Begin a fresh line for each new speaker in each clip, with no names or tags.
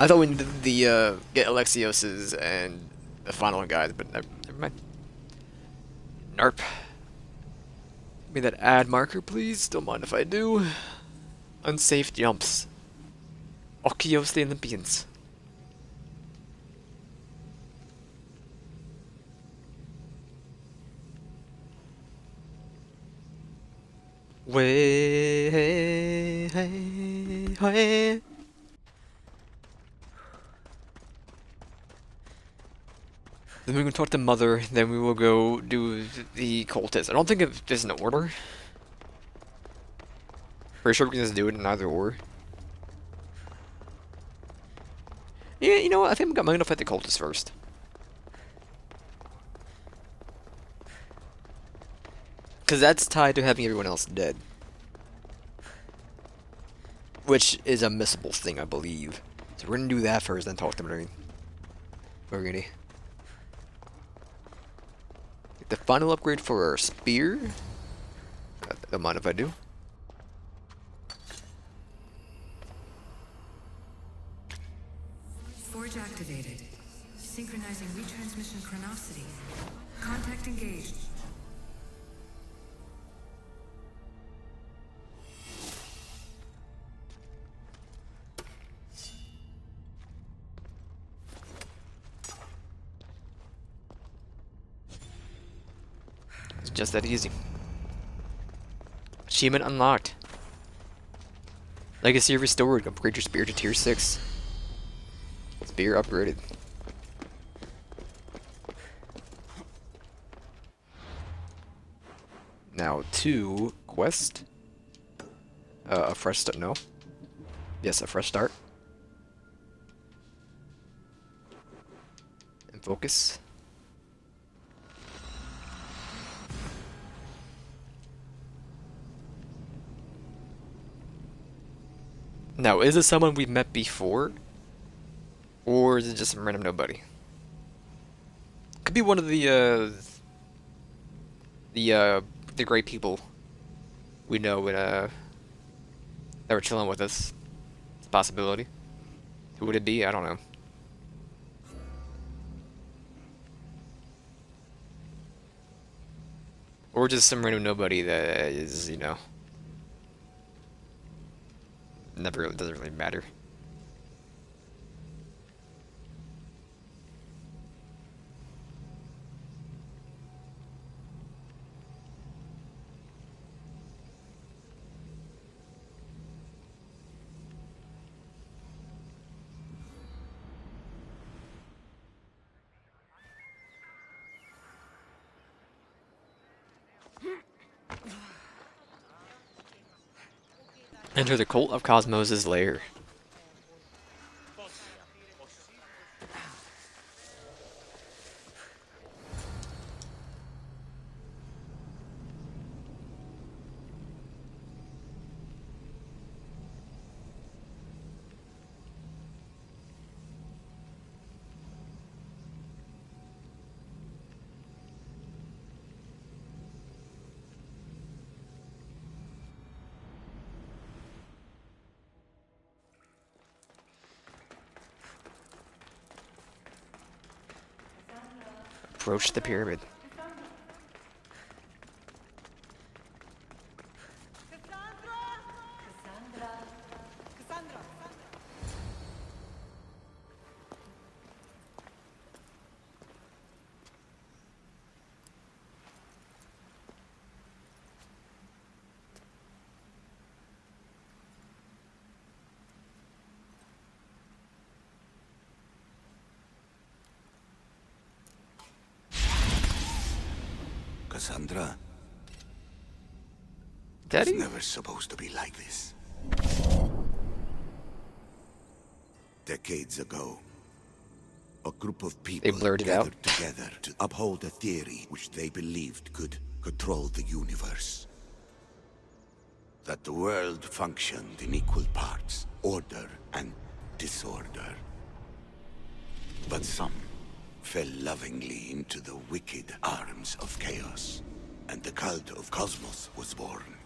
I thought we needed the get Alexios's and the final guys, but never mind. Narp. Give me that add marker, please. Don't mind if I do. Unsafe jumps. Okios the Olympians. Way, hey, hey, hey. Then we can talk to Mother, then we will go do the cultist. I don't think there's an order. Pretty sure we can just do it in either or. Yeah, you know what? I think I'm gonna fight the cultist first. Because that's tied to having everyone else dead. Which is a missable thing, I believe. So we're gonna do that first, then talk to Marine. We're gonna get the final upgrade for our spear. Don't mind if I do.
Forge activated. Synchronizing retransmission chronicity. Contact engaged.
It's just that easy. Achievement unlocked. Legacy restored. Upgrade your spear to tier 6. Spear upgraded. Now to quest. A fresh start. No. Yes, a fresh start. And focus. Now, is it someone we've met before? Or is it just some random nobody? Could be one of the great people we know in, that were chilling with us. It's a possibility. Who would it be? I don't know. Or just some random nobody that is, you know, never really doesn't really matter. Enter the Cult of Cosmos' lair. Approach the pyramid.
Cassandra,
Daddy?
it's never supposed to be like this. Decades ago, a group of people
blurred it out.
gathered together to uphold a theory which they believed could control the universe. That the world functioned in equal parts, order and disorder. But some fell lovingly into the wicked arms of chaos, and the cult of Cosmos was born.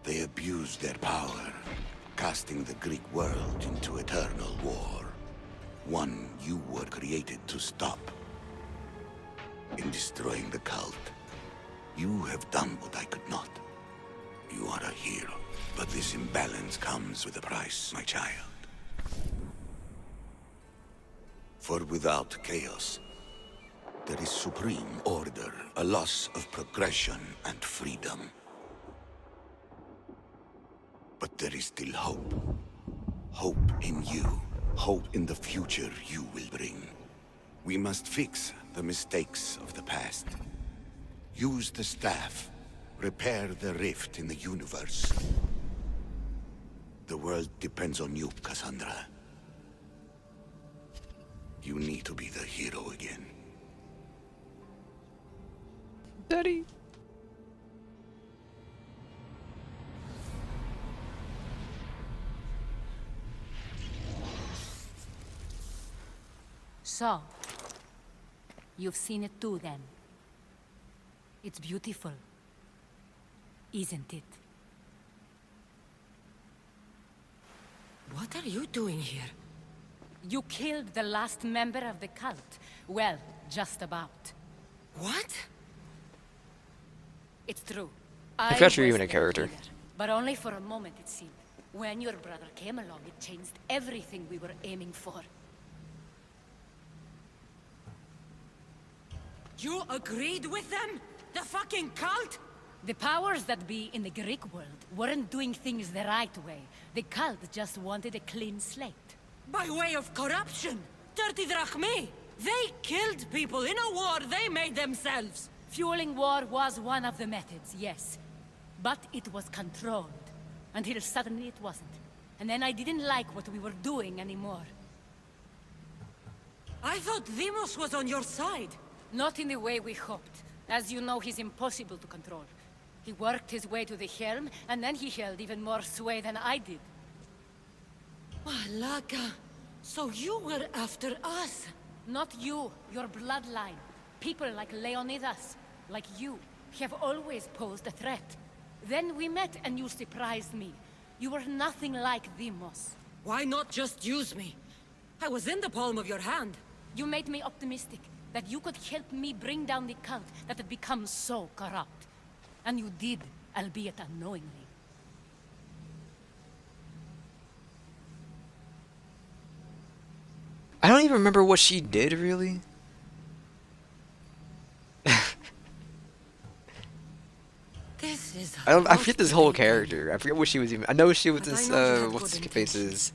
They abused their power, cast casting the Greek world into eternal war. One you were created to stop. In destroying the cult, you have done what I could not. You are a hero, but this imbalance comes with a price, my child. For without chaos, there is supreme order, a loss of progression and freedom. But there is still hope. Hope in you. Hope in the future you will bring. We must fix the mistakes of the past. Use the staff. Repair the rift in the universe. The world depends on you, Cassandra. You need to be the hero again.
Daddy.
So, you've seen it too then. It's beautiful, isn't it?
What are you doing here?
You killed the last member of the cult. Well, just about.
What?
It's true.
I forgot you're
was
even a
their
character.
leader, but only for a moment it seemed. When your brother came along, it changed everything we were aiming for.
You agreed with them? The fucking cult?
The powers that be in the Greek world weren't doing things the right way. The cult just wanted a clean slate.
By way of corruption? Dirty drachmi? They killed people in a war they made themselves.
Fueling war was one of the methods, yes. But it was controlled. Until suddenly it wasn't. And then I didn't like what we were doing anymore.
I thought Demos was on your side.
Not in the way we hoped. As you know, he's impossible to control. He worked his way to the helm, and then he held even more sway than I did.
Malaka. So you were after us?
Not you, your bloodline. People like Leonidas, like you, have always posed a threat. Then we met and you surprised me. You were nothing like Demos.
Why not just use me? I was in the palm of your hand.
You made me optimistic that you could help me bring down the cult that had become so corrupt. And you did, albeit unknowingly.
I don't even remember what she did, really.
This is.
I forget this whole character. I forget what she was even. I know she was
But I
this.
know you had
What's
good
his faces?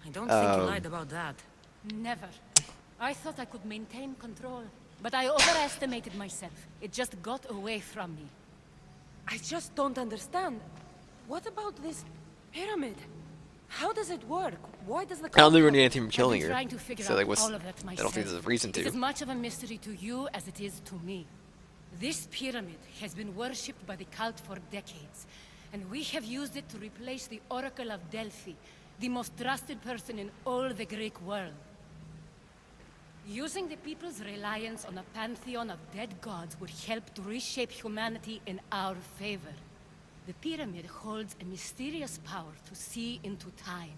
I don't think you lied about that.
Never. I thought I could maintain control, but I overestimated myself. It just got away from me.
I just don't understand. What about this pyramid? How does it work? Why does the
I don't think we're
cult-
doing anything from
I've
killing
been
her.
trying to figure
So
out
like, what's?
all of that
I
myself.
don't think there's a reason
It's
to.
as much of a mystery to you as it is to me. This pyramid has been worshipped by the cult for decades, and we have used it to replace the Oracle of Delphi, the most trusted person in all the Greek world. Using the people's reliance on a pantheon of dead gods would help to reshape humanity in our favor. The pyramid holds a mysterious power to see into time,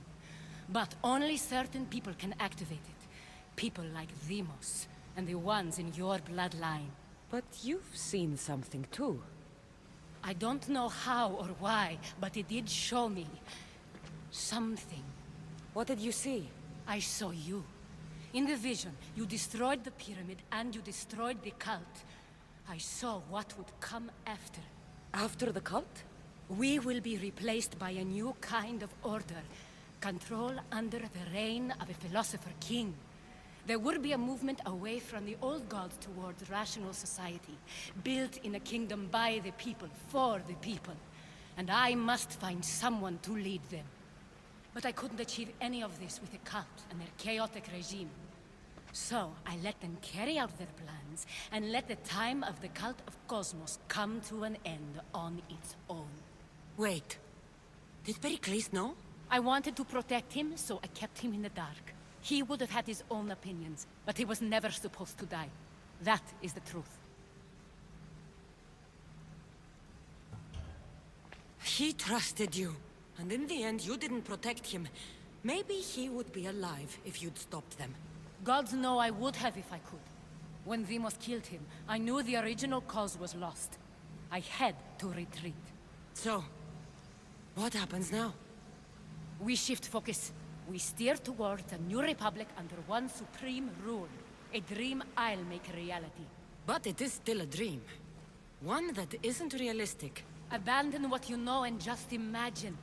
but only certain people can activate it. People like Demos, and the ones in your bloodline.
But you've seen something too.
I don't know how or why, but it did show me something.
What did you see?
I saw you. In the vision, you destroyed the pyramid and you destroyed the cult. I saw what would come after.
After the cult?
We will be replaced by a new kind of order. Control under the reign of a philosopher king. There would be a movement away from the old gods towards rational society, built in a kingdom by the people, for the people. And I must find someone to lead them. But I couldn't achieve any of this with the cult and their chaotic regime. So I let them carry out their plans, and let the time of the cult of Cosmos come to an end on its own.
Wait. Did Pericles know?
I wanted to protect him, so I kept him in the dark. He would have had his own opinions, but he was never supposed to die. That is the truth.
He trusted you. And in the end, you didn't protect him. Maybe he would be alive if you'd stopped them.
Gods know I would have if I could. When Demos killed him, I knew the original cause was lost. I had to retreat.
So, what happens now?
We shift focus. We steer towards a new republic under one supreme rule. A dream I'll make a reality.
But it is still a dream. One that isn't realistic.
Abandon what you know and just imagine.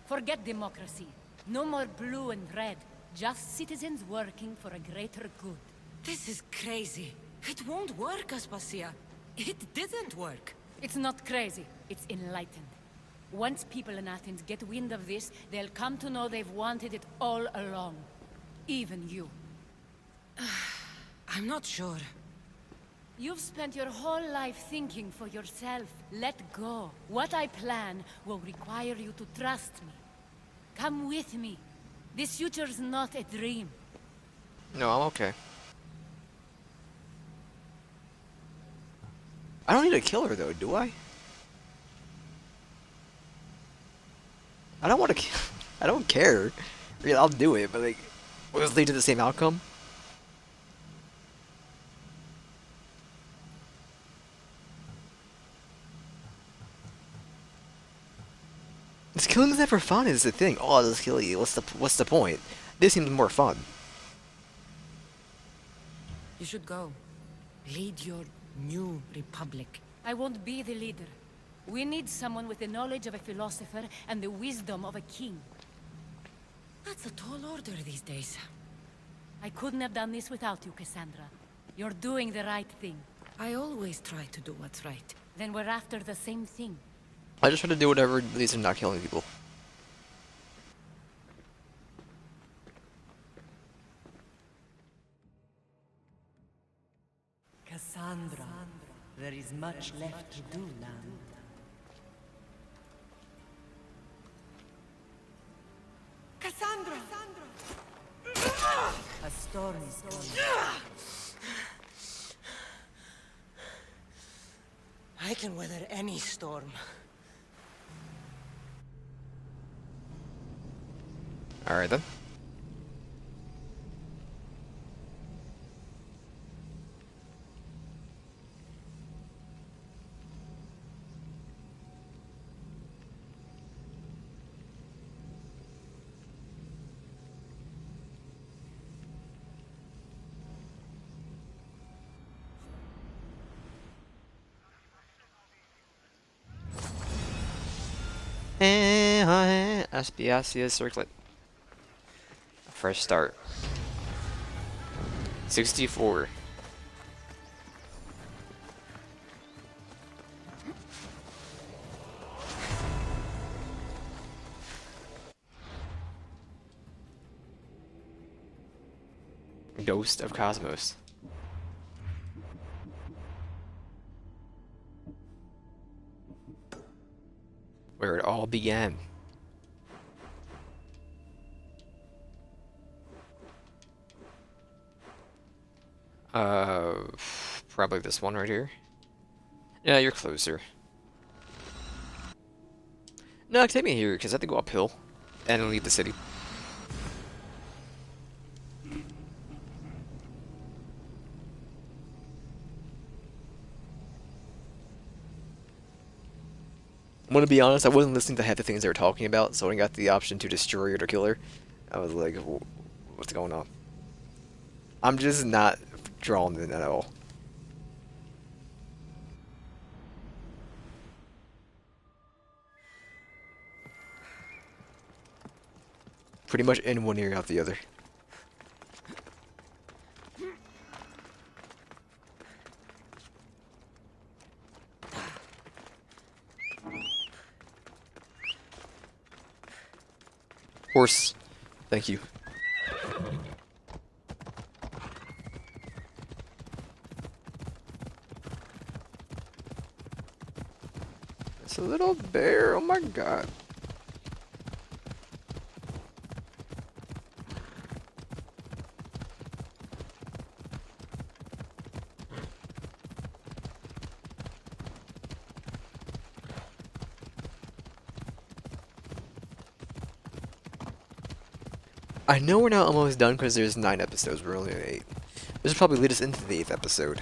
Forget democracy. No more blue and red. Just citizens working for a greater good.
This is crazy. It won't work, Aspasia. It didn't work.
It's not crazy. It's enlightened. Once people in Athens get wind of this, they'll come to know they've wanted it all along. Even you.
I'm not sure.
You've spent your whole life thinking for yourself. Let go. What I plan will require you to trust me. Come with me. This future's not a dream.
No, I'm okay. I don't need to kill her though, do I? I don't want to. I don't care. I mean, I'll do it, but like, will this lead to the same outcome? This killing is never fun. Is the thing. Oh, I'll just kill you. What's the point? This seems more fun.
You should go. Lead your new republic.
I won't be the leader. We need someone with the knowledge of a philosopher and the wisdom of a king.
That's a tall order these days.
I couldn't have done this without you, Cassandra. You're doing the right thing.
I always try to do what's right.
Then we're after the same thing.
I just try to do whatever leads to not killing people.
Cassandra, there is much left to do, land.
Cassandra!
A storm is coming.
I can weather any storm.
Alright then. Aspiacia circlet. Fresh start. 64. Ghost of Cosmos. Where it all began. Probably this one right here. Yeah, you're closer. No, take me here, because I have to go uphill and leave the city. I'm gonna be honest, I wasn't listening to half the things they were talking about, so when I got the option to destroy her or kill her, I was like, what's going on? I'm just not drawn in at all. Pretty much in one ear, out the other. Horse. Thank you. It's a little bear. Oh my god. I know we're not almost done because there's 9 episodes. We're only at 8. This will probably lead us into the 8th episode.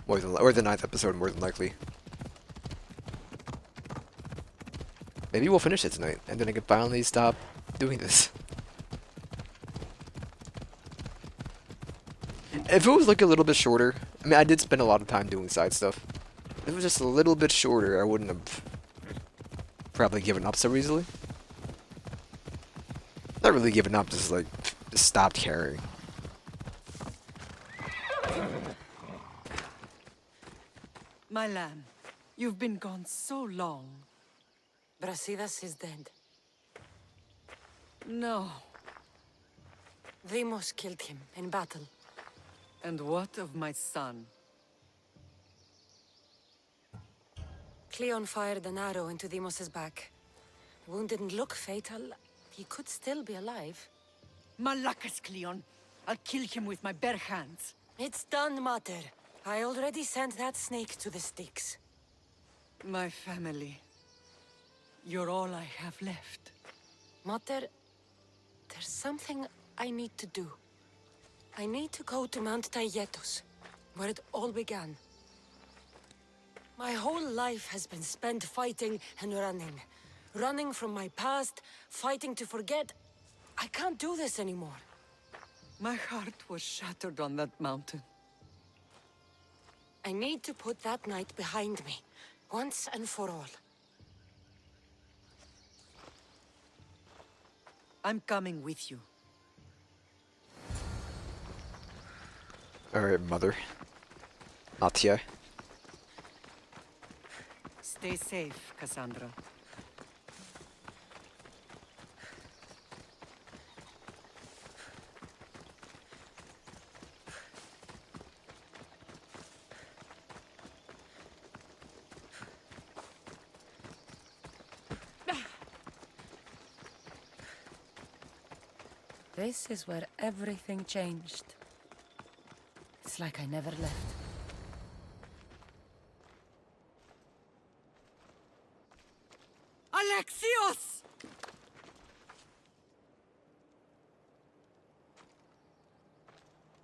Or the 9th episode, more than likely. Maybe we'll finish it tonight, and then I can finally stop doing this. If it was like a little bit shorter, I mean, I did spend a lot of time doing side stuff. If it was just a little bit shorter, I wouldn't have probably given up so easily. Not really given up, just like, just stopped caring.
My lamb, you've been gone so long.
Brasidas is dead.
No.
Deimos killed him in battle.
And what of my son?
Cleon fired an arrow into Deimos' back. The wound didn't look fatal. He could still be alive.
Malakas, Cleon. I'll kill him with my bare hands.
It's done, Mater. I already sent that snake to the sticks.
My family. You're all I have left.
Mater, there's something I need to do. I need to go to Mount Tayetos, where it all began. My whole life has been spent fighting and running. Running from my past, fighting to forget. I can't do this anymore.
My heart was shattered on that mountain.
I need to put that night behind me, once and for all.
I'm coming with you.
Alright, mother. Natia.
Stay safe, Cassandra.
This is where everything changed. It's like I never left.
Alexios!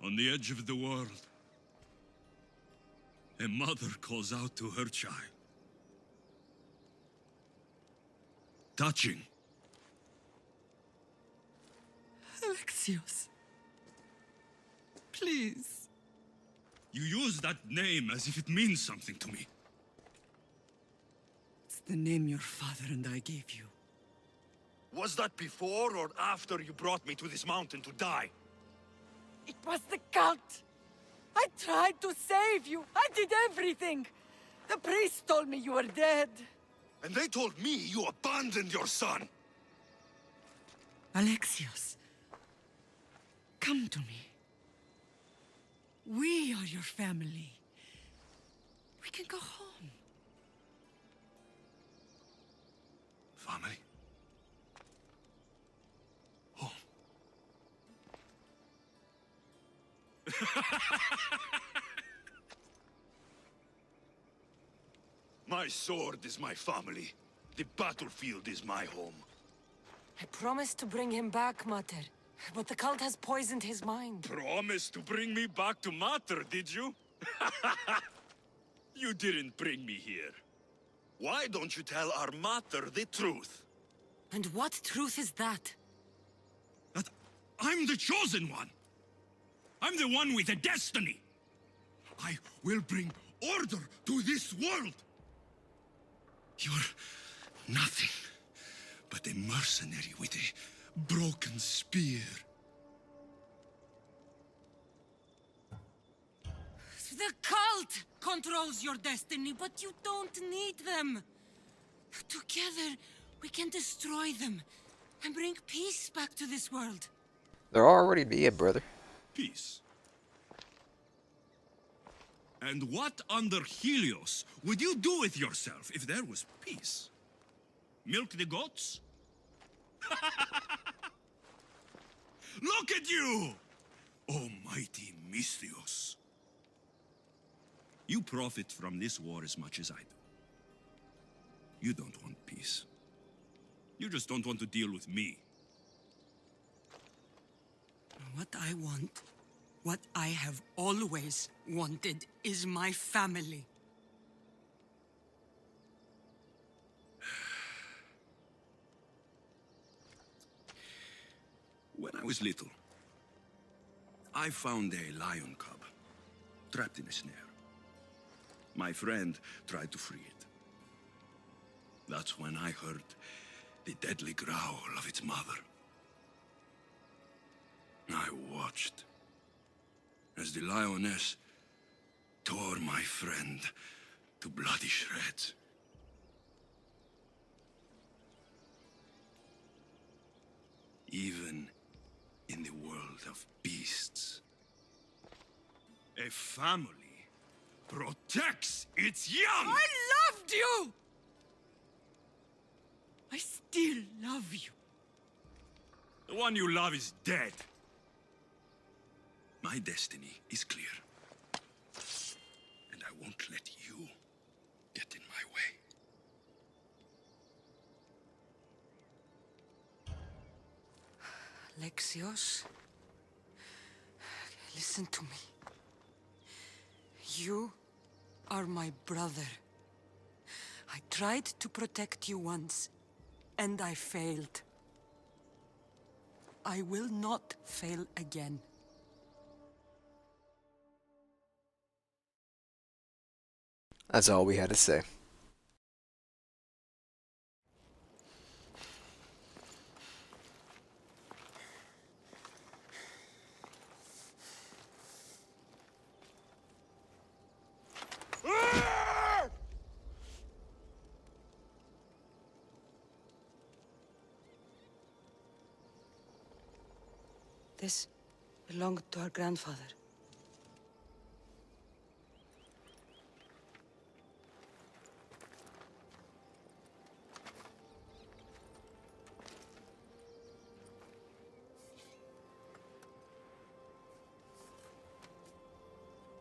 On the edge of the world, a mother calls out to her child. Touching.
Alexios. Please.
You use that name as if it means something to me.
It's the name your father and I gave you.
Was that before or after you brought me to this mountain to die?
It was the cult! I tried to save you! I did everything! The priest told me you were dead.
And they told me you abandoned your son!
Alexios, come to me. We are your family. We can go home.
Family. Home.
My sword is my family. The battlefield is my home.
I promised to bring him back, Mater. But the cult has poisoned his mind.
Promised to bring me back to Mater, did you? You didn't bring me here. Why don't you tell our Mater the truth?
And what truth is that?
That I'm the chosen one. I'm the one with a destiny. I will bring order to this world. You're nothing but a mercenary with a broken spear.
The cult controls your destiny, but you don't need them. Together, we can destroy them and bring peace back to this world.
There already be it, brother.
Peace. And what under Helios would you do with yourself if there was peace? Milk the goats? Look at you! Almighty Mystios. You profit from this war as much as I do. You don't want peace. You just don't want to deal with me.
What I want, what I have always wanted, is my family.
When I was little, I found a lion cub trapped in a snare. My friend tried to free it. That's when I heard the deadly growl of its mother. I watched as the lioness tore my friend to bloody shreds. Even in the world of beasts, a family protects its young!
I loved you! I still love you.
The one you love is dead. My destiny is clear. And I won't let you get in my way.
Alexios, listen to me. You are my brother. I tried to protect you once, and I failed. I will not fail again.
That's all we had to say.
This belonged to our grandfather.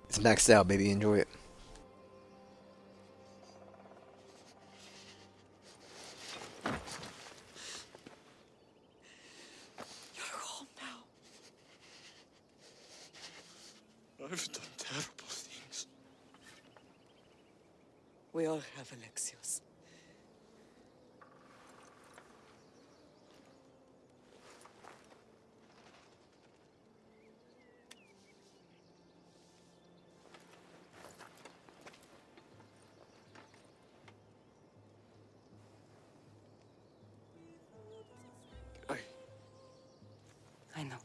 It's maxed out, baby. Enjoy it.
You're home now.
I've done terrible things.
We all have, Alexios. I know.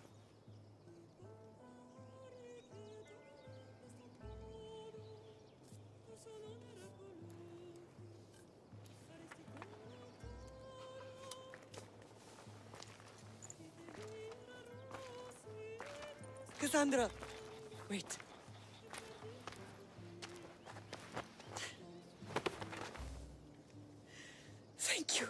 Cassandra! Wait. Thank you.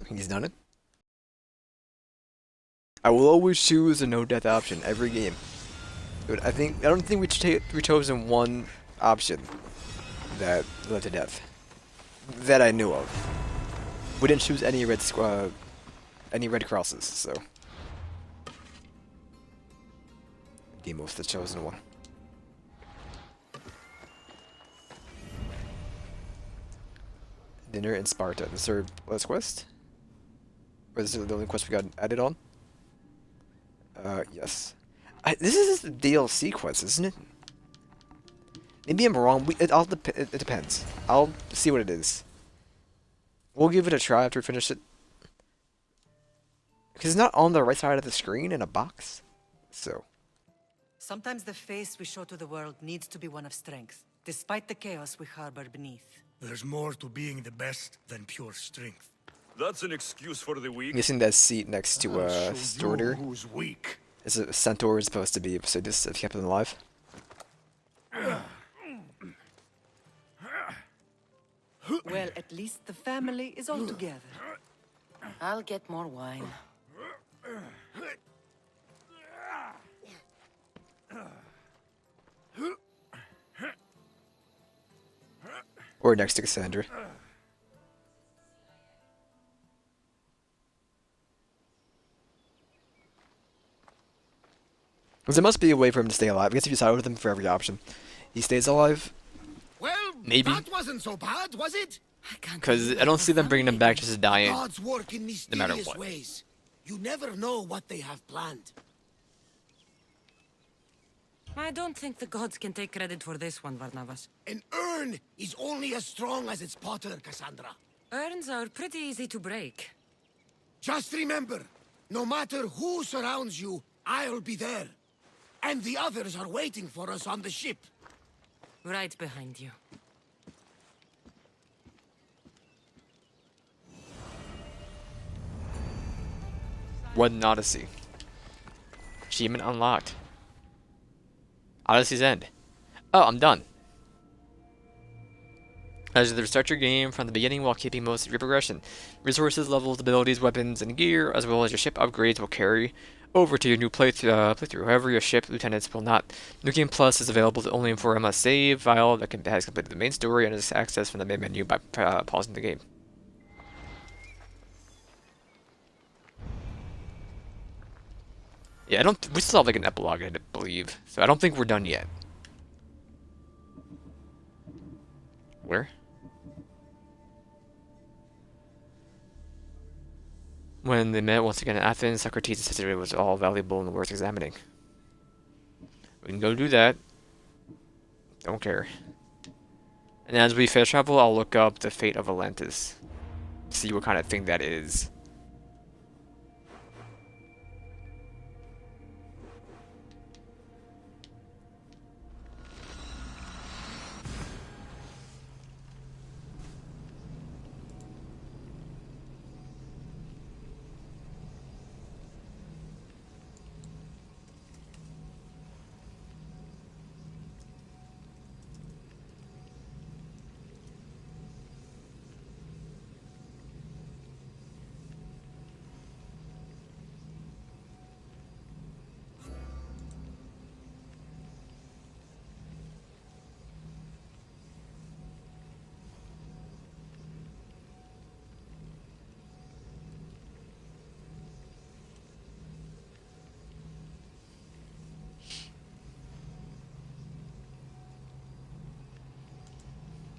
He's done it. I will always choose the no death option every game. But I don't think we chosen one option that led to death that I knew of. We didn't choose any red crosses, so Demos the chosen one. Dinner in Sparta. The third last quest? Or this is the only quest we got added on? Yes. This is the DLC quest, isn't it? Maybe I'm wrong. It depends. I'll see what it is. We'll give it a try after we finish it. Because it's not on the right side of the screen in a box. So,
Sometimes the face we show to the world needs to be one of strength, despite the chaos we harbor beneath.
There's more to being the best than pure strength.
That's an excuse for the
I'm
weak.
guessing that seat next to
I'll show you
Storter
who's weak.
is a centaur is supposed to be, so just kept him alive.
Well, at least the family is all together.
I'll get more wine.
Or next to Cassandra. Because there must be a way for him to stay alive. I guess if you side with him for every option, he stays alive.
Well,
Maybe.
that wasn't so bad, was it?
Because I don't see them bringing him back just to die in.
Gods work in
No matter
mysterious
what.
ways. You never know what they have planned.
I don't think the gods can take credit for this one, Varnavas.
An urn is only as strong as its potter, Cassandra.
Urns are pretty easy to break.
Just remember, no matter who surrounds you, I'll be there. And the others are waiting for us on the ship.
Right behind you.
What an Odyssey. Achievement unlocked. Odyssey's End. Oh, I'm done. As you restart your game from the beginning while keeping most of your progression. Resources, levels, abilities, weapons, and gear, as well as your ship upgrades will carry over to your new playthrough. However, your ship lieutenants will not. New Game Plus is available only for a must-save file that has completed the main story and is accessed from the main menu by pausing the game. Yeah, we still have like an epilogue, I believe. So I don't think we're done yet. Where? When they met once again in Athens, Socrates' history was all valuable and worth examining. We can go do that. Don't care. And as we fast travel, I'll look up the fate of Atlantis. See what kind of thing that is.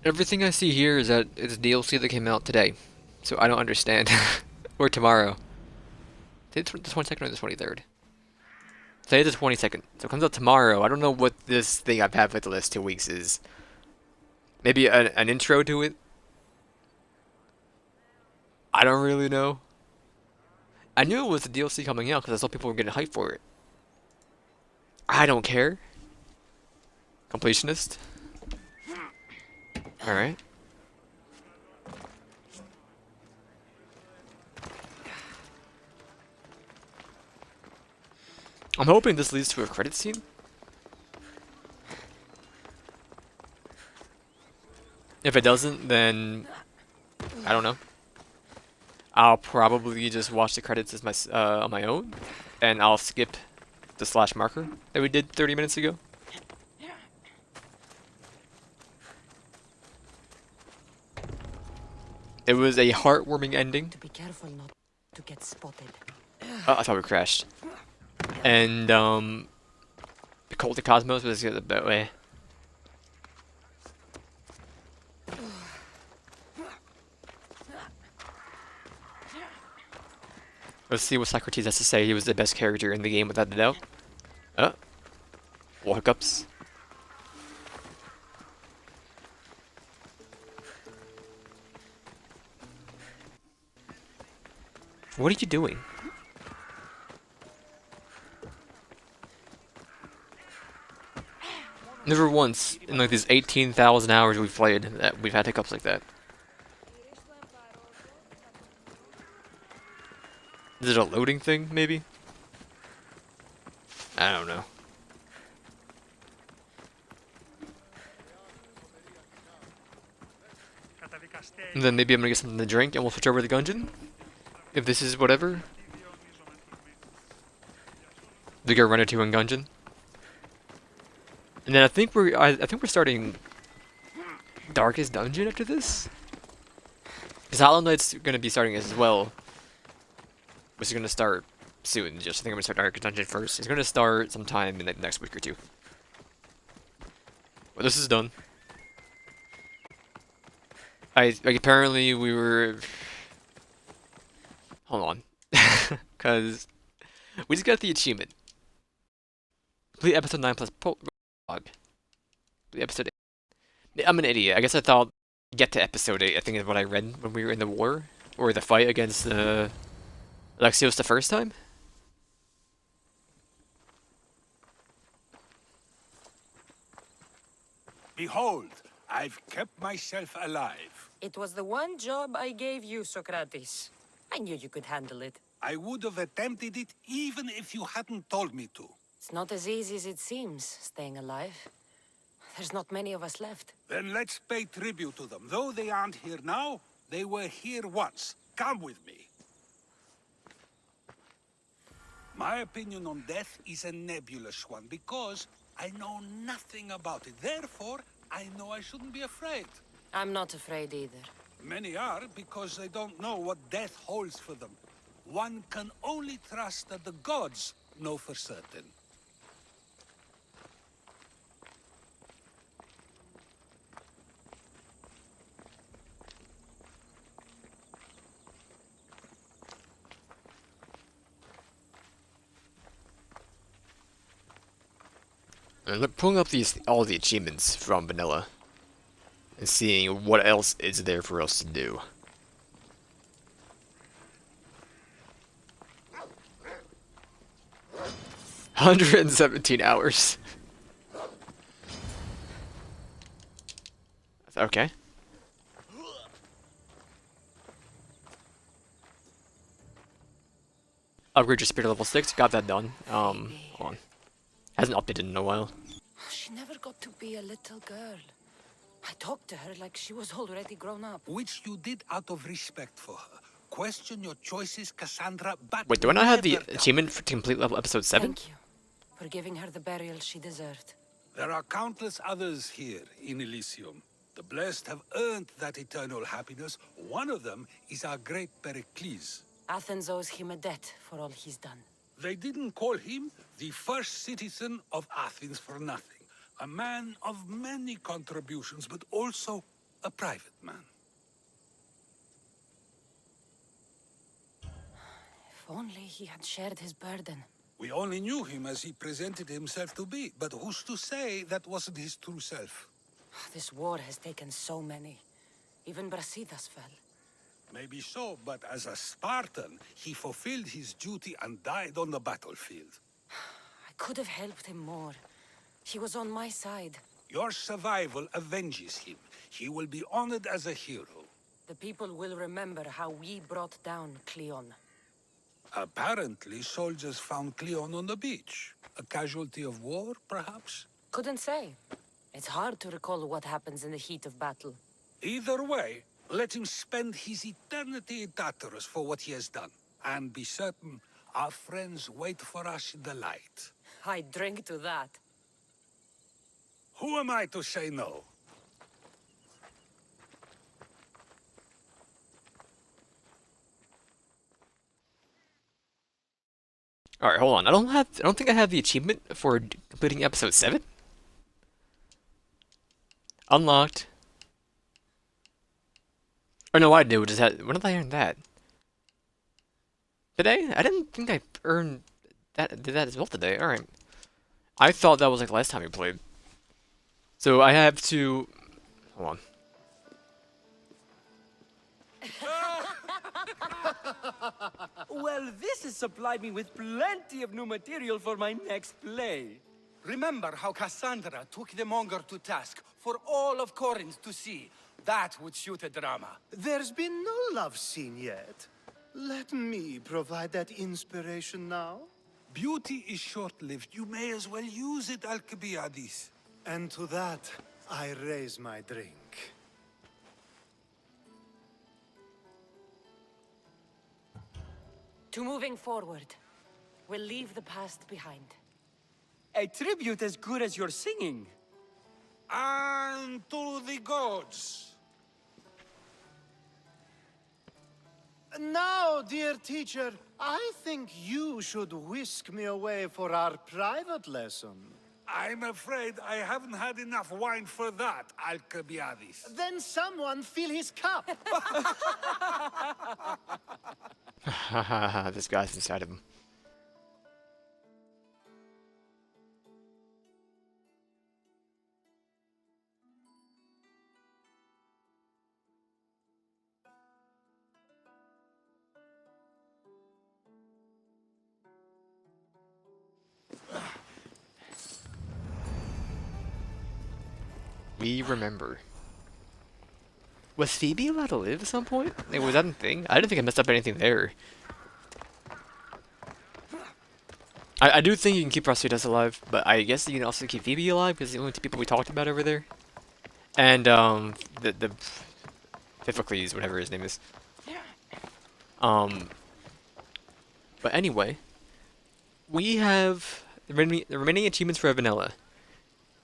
Everything I see here is that it's DLC that came out today, so I don't understand. Or tomorrow. Today's the 22nd or the 23rd? Today's the 22nd, so it comes out tomorrow. I don't know what this thing I've had for the last 2 weeks is. Maybe an intro to it? I don't really know. I knew it was the DLC coming out because I saw people were getting hyped for it. I don't care. Completionist. Alright. I'm hoping this leads to a credit scene. If it doesn't, then I don't know. I'll probably just watch the credits as on my own, and I'll skip the slash marker that we did 30 minutes ago. It was a heartwarming ending.
To be careful not to get spotted.
Oh, I thought we crashed. And the Cult of Cosmos was the better way. Let's see what Socrates has to say. He was the best character in the game without a doubt. Oh. Wall hiccups. What are you doing? Never once in like these 18,000 hours we've played that we've had hiccups like that. Is it a loading thing, maybe? I don't know. And then maybe I'm gonna get something to drink and we'll switch over to the dungeon. If this is whatever. We go run into a dungeon. And then I think we're starting Darkest Dungeon after this. Because Hollow Knight's gonna be starting as well. Which is gonna start soon. Just I think I'm gonna start Darkest Dungeon first. It's gonna start sometime in the next week or two. Well, this is done. Apparently we were. Hold on, because we just got the achievement. Complete episode 9 plus prologue. Complete episode 8. I'm an idiot. I guess I thought get to episode 8. I think is what I read when we were in the war or the fight against Alexios the first time.
Behold, I've kept myself alive.
It was the one job I gave you, Socrates. I knew you could handle it.
I would have attempted it even if you hadn't told me to.
It's not as easy as it seems, staying alive. There's not many of us left.
Then let's pay tribute to them. Though they aren't here now, they were here once. Come with me. My opinion on death is a nebulous one because I know nothing about it. Therefore, I know I shouldn't be afraid.
I'm not afraid either.
Many are because they don't know what death holds for them. One can only trust that the gods know for certain.
And pulling up all the achievements from vanilla and seeing what else is there for us to do. $117 hours. Okay. Upgrade your spirit to level 6. Got that done. Hold on. Hasn't updated in a while.
She never got to be a little girl. I talked to her like she was already grown up.
Which you did out of respect for her. Question your choices, Cassandra, but
Wait, do I not have the
never doubt.
achievement to complete level episode 7?
Thank you for giving her the burial she deserved.
There are countless others here in Elysium. The blessed have earned that eternal happiness. One of them is our great Pericles.
Athens owes him a debt for all he's done.
They didn't call him the first citizen of Athens for nothing. A man of many contributions, but also a private man.
If only he had shared his burden.
We only knew him as he presented himself to be, but who's to say that wasn't his true self?
This war has taken so many. Even Brasidas fell.
Maybe so, but as a Spartan, he fulfilled his duty and died on the battlefield.
I could have helped him more. He was on my side.
Your survival avenges him. He will be honored as a hero.
The people will remember how we brought down Cleon.
Apparently, soldiers found Cleon on the beach. A casualty of war, perhaps?
Couldn't say. It's hard to recall what happens in the heat of battle.
Either way, let him spend his eternity in Tartarus for what he has done. And be certain, our friends wait for us in the light.
I drink to that.
Who am I to say no?
All right, hold on. I don't think I have the achievement for completing episode 7. Unlocked. Or no, I do. Just had. When did I earn that? Today? I didn't think I earned that. Did that as well today? All right. I thought that was like last time we played. So I have to. Hold on.
Well, this has supplied me with plenty of new material for my next play. Remember how Cassandra took the Monger to task for all of Corinth to see? That would shoot a drama.
There's been no love scene yet. Let me provide that inspiration now.
Beauty is short-lived. You may as well use it, Alcibiades.
And to that, I raise my drink.
To moving forward. We'll leave the past behind.
A tribute as good as your singing.
And to the gods.
Now, dear teacher, I think you should whisk me away for our private lesson.
I'm afraid I haven't had enough wine for that, Alcibiades.
Then someone fill his cup.
This guy's inside of him. We remember. Was Phoebe allowed to live at some point? Like, was that a thing? I didn't think I messed up anything there. I do think you can keep Rosita's alive, but I guess you can also keep Phoebe alive because the only two people we talked about over there. And the Phifocles, whatever his name is. But anyway, we have the remaining achievements for Vanilla.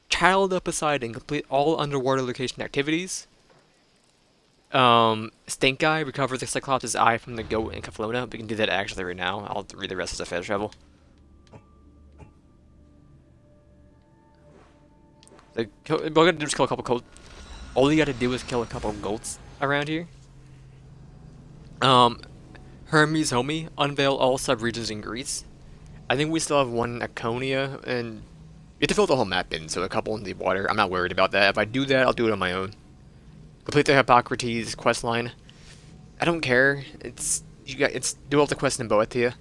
Child up aside and complete all underwater location activities. Stink Guy, recover the Cyclops' eye from the goat in Keflona. We can do that actually right now. I'll read the rest as a fast travel. We're gonna just kill a couple goats. All you gotta do is kill a couple goats around here. Hermes Homie, unveil all sub-regions in Greece. I think we still have one in Akonia, and you have to fill the whole map in, so a couple in the water. I'm not worried about that. If I do that, I'll do it on my own. Complete the Hippocrates questline. I don't care. It's do all the quests in Boeotia.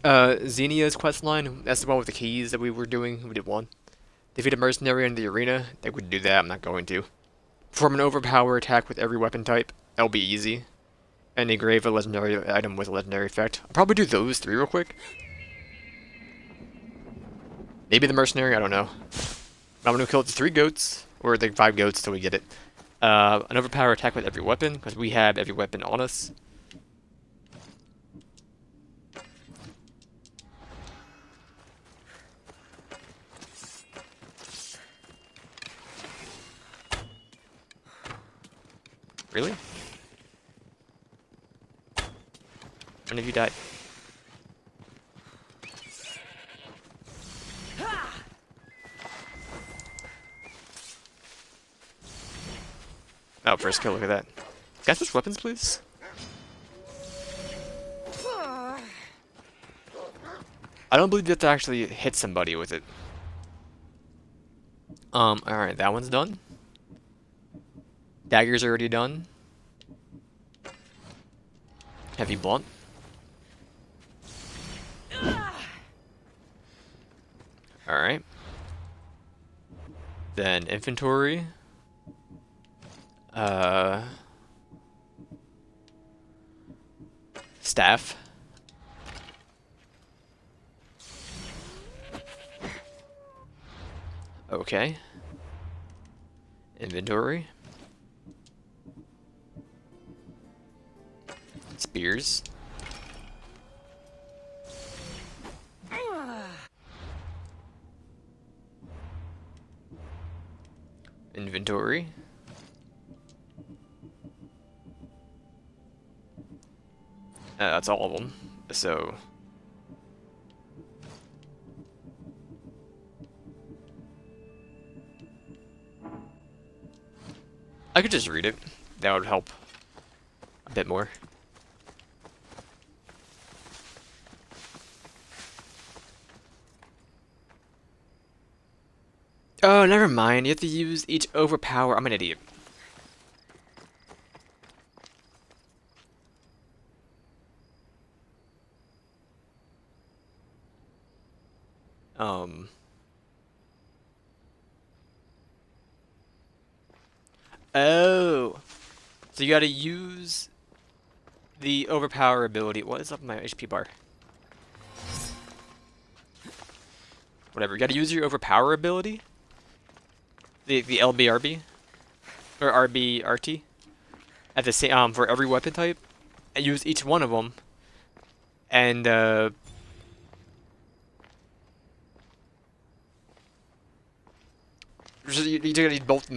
Xenia's questline. That's the one with the keys that we were doing. We did one. Defeat a mercenary in the arena. They would do that. I'm not going to. Perform an overpower attack with every weapon type. That'll be easy. And engrave a legendary item with a legendary effect. I'll probably do those three real quick. Maybe the mercenary, I don't know. I'm gonna kill the 3 goats, or the 5 goats till we get it. An overpower attack with every weapon, because we have every weapon on us. Really? When have you died? Oh, first kill, look at that. Can I switch weapons, please? I don't believe you have to actually hit somebody with it. Alright, that one's done. Dagger's already done. Heavy blunt. Alright. Then inventory. Staff. Okay. Inventory. Spears. Inventory. That's all of them. So I could just read it. That would help a bit more. Oh, never mind. You have to use each overpower. I'm an idiot. Oh. So you gotta use the overpower ability. What is up my HP bar? Whatever. You gotta use your overpower ability. The LBRB or RBRT at the same for every weapon type, and use each one of them. And you're gonna need both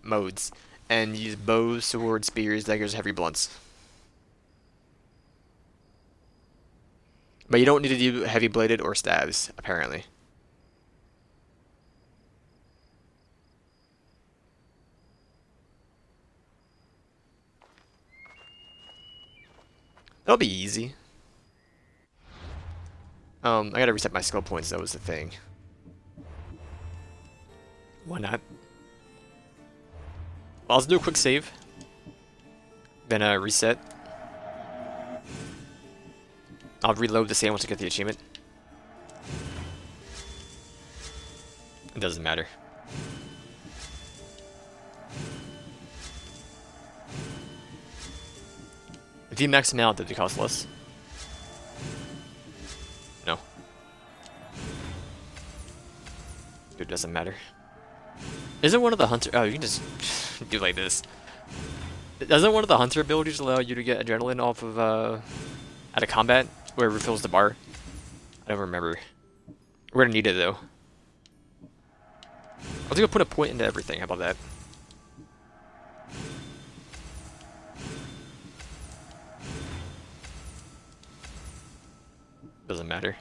modes, and use bows, swords, spears, daggers, heavy blunts. But you don't need to do heavy bladed or stabs, apparently. That'll be easy. I gotta reset my skill points, that was the thing. Why not? Well, let's do a quick save. Then reset. I'll reload the same once I get the achievement. It doesn't matter. If you max them out, does it cost less? No. It doesn't matter. Isn't one of the hunter... Oh, you can just do like this. Doesn't one of the hunter abilities allow you to get adrenaline off of, out of combat? Where it refills the bar? I don't remember. We're gonna need it, though. I was gonna put a point into everything. How about that? Doesn't matter.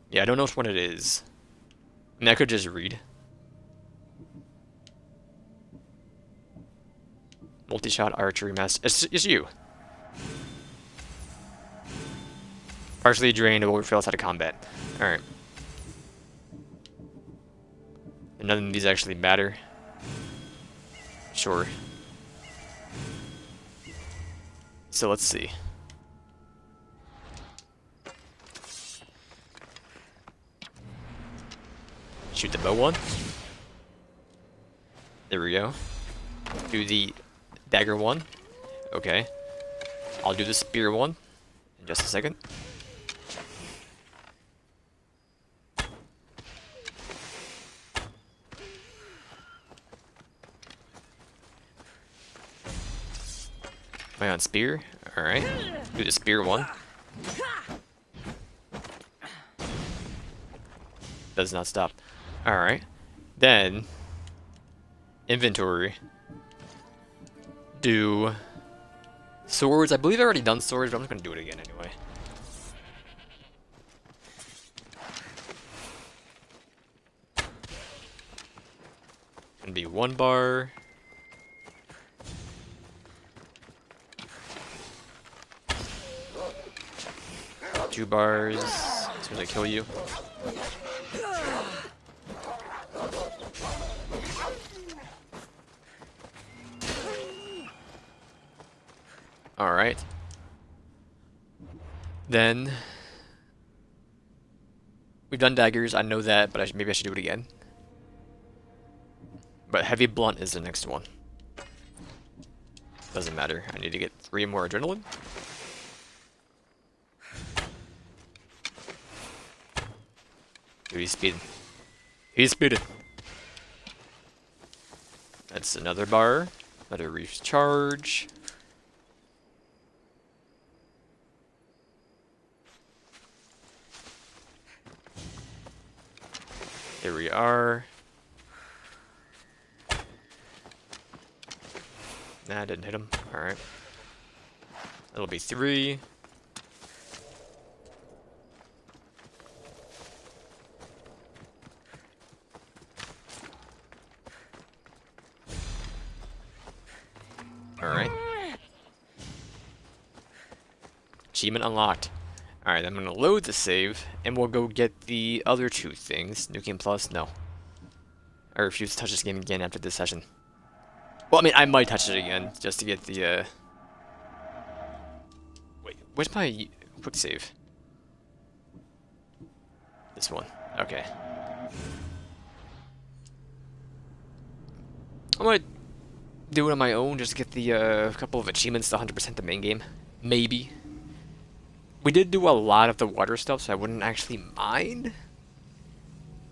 Yeah, I don't know which one it is. I mean, I could just read. Multi-shot archery master. It's you. Partially drained or fails out of combat. Alright. And none of these actually matter. Sure. So let's see. Shoot the bow one. There we go. Do the dagger one. Okay. I'll do the spear one in just a second. Am I on spear? Alright. Do the spear one. Does not stop. Alright. Then inventory. Do swords. I believe I've already done swords, but I'm just gonna do it again anyway. Gonna be 1 bar. Two bars. As soon as I kill you. Alright. Then we've done daggers, I know that, but maybe I should do it again. But heavy blunt is the next one. Doesn't matter. I need to get 3 more adrenaline. Dude, he's speeding. He's speeding. That's another bar. Another recharge. Here we are. Nah, I didn't hit him. Alright. That'll be 3. Alright. Achievement unlocked. Alright, I'm gonna load the save, and we'll go get the other 2 things. New Game Plus? No. I refuse to touch this game again after this session. Well, I mean, I might touch it again, just to get the, Wait, where's my quick save? This one. Okay. I might do it on my own, just get the couple of achievements to 100% the main game. Maybe. We did do a lot of the water stuff, so I wouldn't actually mind.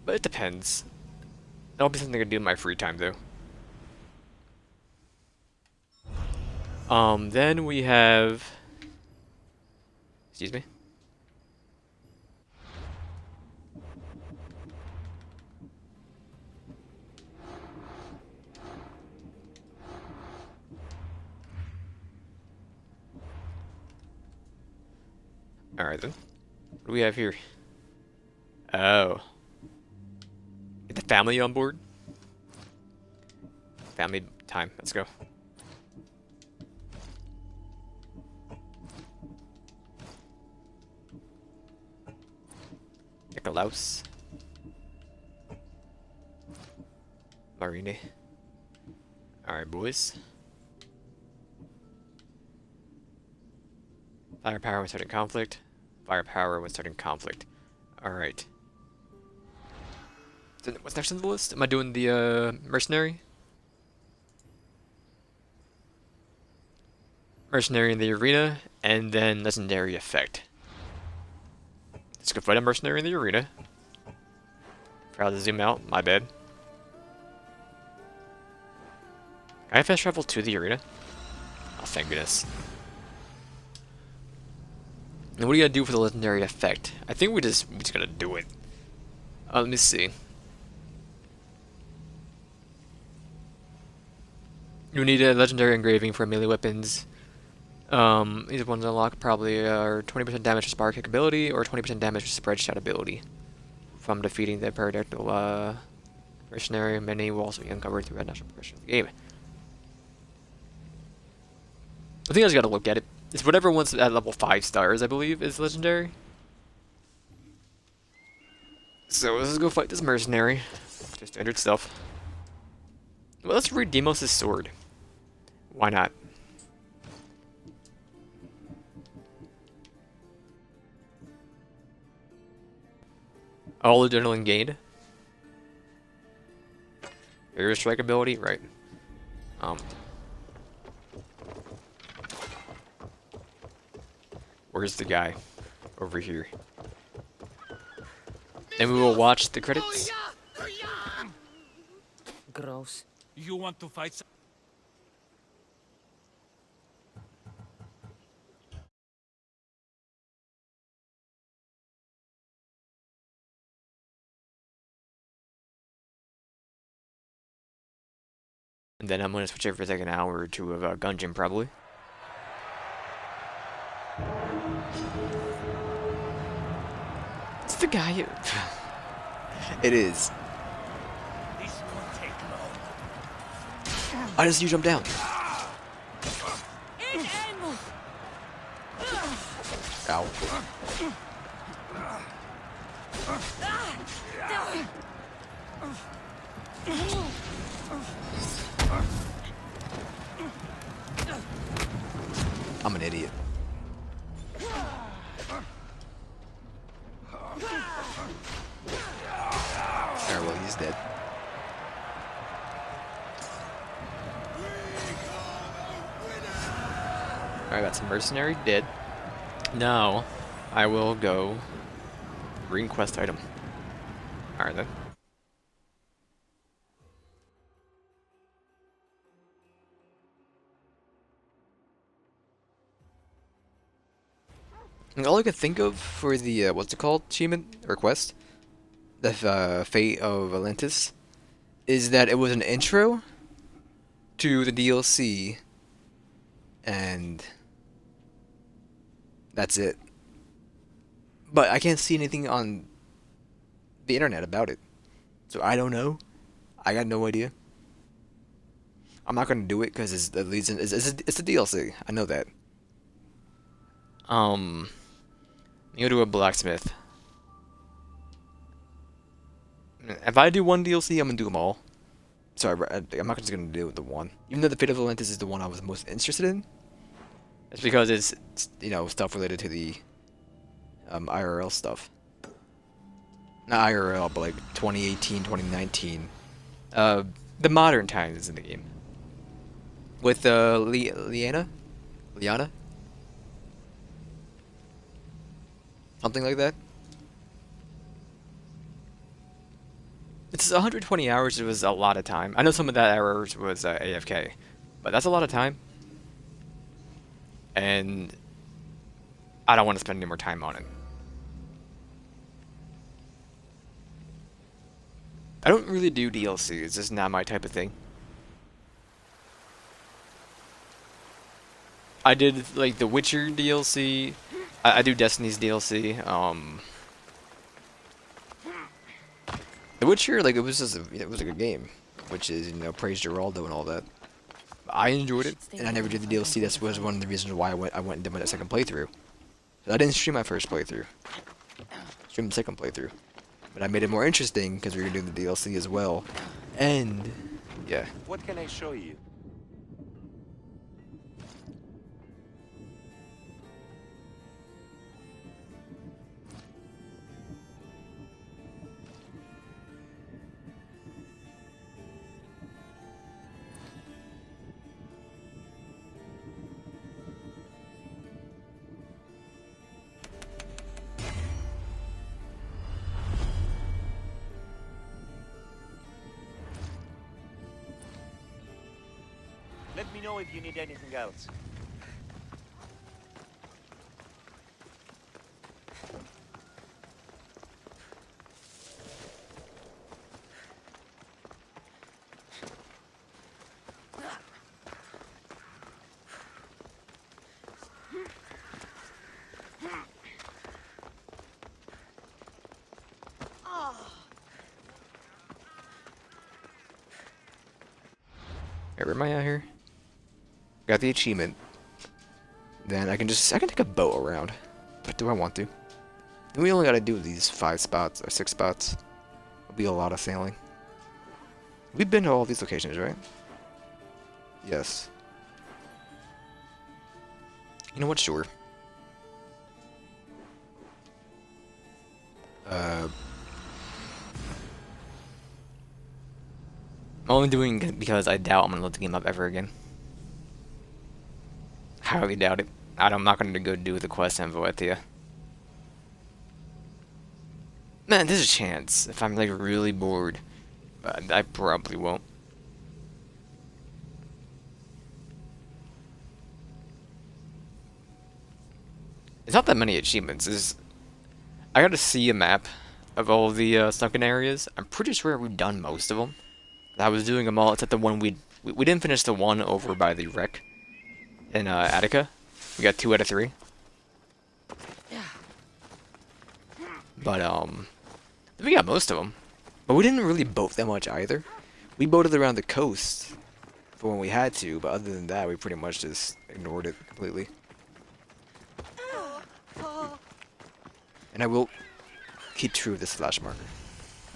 But it depends. That'll be something I do in my free time, though. Then we have... Excuse me. Alright then. What do we have here? Oh. Get the family on board? Family time. Let's go. Nikolaus. Marine. Alright, boys. Firepower when starting conflict. Firepower when starting conflict. Alright. What's next on the list? Am I doing the mercenary? Mercenary in the arena, and then legendary effect. Let's go fight a mercenary in the arena. Proud to zoom out, my bad. Can I fast travel to the arena? Oh, thank goodness. And what do you gotta do for the legendary effect? I think we just gotta do it. Let me see. You need a legendary engraving for melee weapons. These ones unlock probably are 20% damage to spark kick ability or 20% damage to spread shot ability. From defeating the pterodactyl mercenary, many will also be uncovered throughout natural progression of the game. I think I just gotta look at it. It's whatever one's at level 5 stars, I believe, is legendary. So let's go fight this mercenary. Just standard stuff. Well, let's read Demos' sword. Why not? All adrenaline gained. Air strike ability, right? Where's the guy? Over here. Then we will watch the credits.
Gross.
You want to fight?
And then I'm gonna switch over for like an hour or two of Gungeon, probably. It's the guy who... It is.
This won't take long.
I just you jump down. Ow. I'm an idiot. Alright, well, he's dead. Alright, got some mercenary dead. Now, I will go green quest item. Alright then. And all I could think of for the, what's it called, achievement, or quest? The Fate of Atlantis, is that it was an intro to the DLC, and that's it. But I can't see anything on the internet about it, so I don't know. I got no idea. I'm not gonna do it because it's the DLC. I know that. You go to a blacksmith. If I do one DLC, I'm gonna do them all. Sorry, I'm not just gonna do the one. Even though the Fate of Atlantis is the one I was most interested in. It's because it's you know, stuff related to the IRL stuff. Not IRL, but like 2018, 2019. The modern times in the game. With Liana? Something like that. It's 120 hours. It was a lot of time. I know some of that hours was AFK, but that's a lot of time. And I don't want to spend any more time on it. I don't really do DLC. It's just not my type of thing. I did like the Witcher DLC. I do Destiny's DLC. The Witcher, like, it was just it was a good game, which is, you know, praise Geraldo and all that. I enjoyed it, and I never did the DLC. That was one of the reasons why I went and did my second playthrough. So I didn't stream my first playthrough. Streamed the second playthrough, but I made it more interesting because we were doing the DLC as well. And yeah.
What can I show you? Let me know if you need anything else.
Hey, where am I at here? Got the achievement. Then I can take a boat around. But do I want to? And we only gotta do these 5 spots or 6 spots. It'll be a lot of sailing. We've been to all these locations, right? Yes. You know what? Sure. I'm only doing it because I doubt I'm gonna load the game up ever again. Highly doubt it. I'm not gonna go do the quest in Voetia. Man, there's a chance if I'm like really bored, but I probably won't. It's not that many achievements. I gotta see a map of all the sunken areas. I'm pretty sure we've done most of them. I was doing them all except the one we didn't finish the one over by the wreck in Attica. We got 2 out of 3. But we got most of them. But we didn't really boat that much either. We boated around the coast for when we had to, but other than that, we pretty much just ignored it completely. And I will keep true to this slash marker.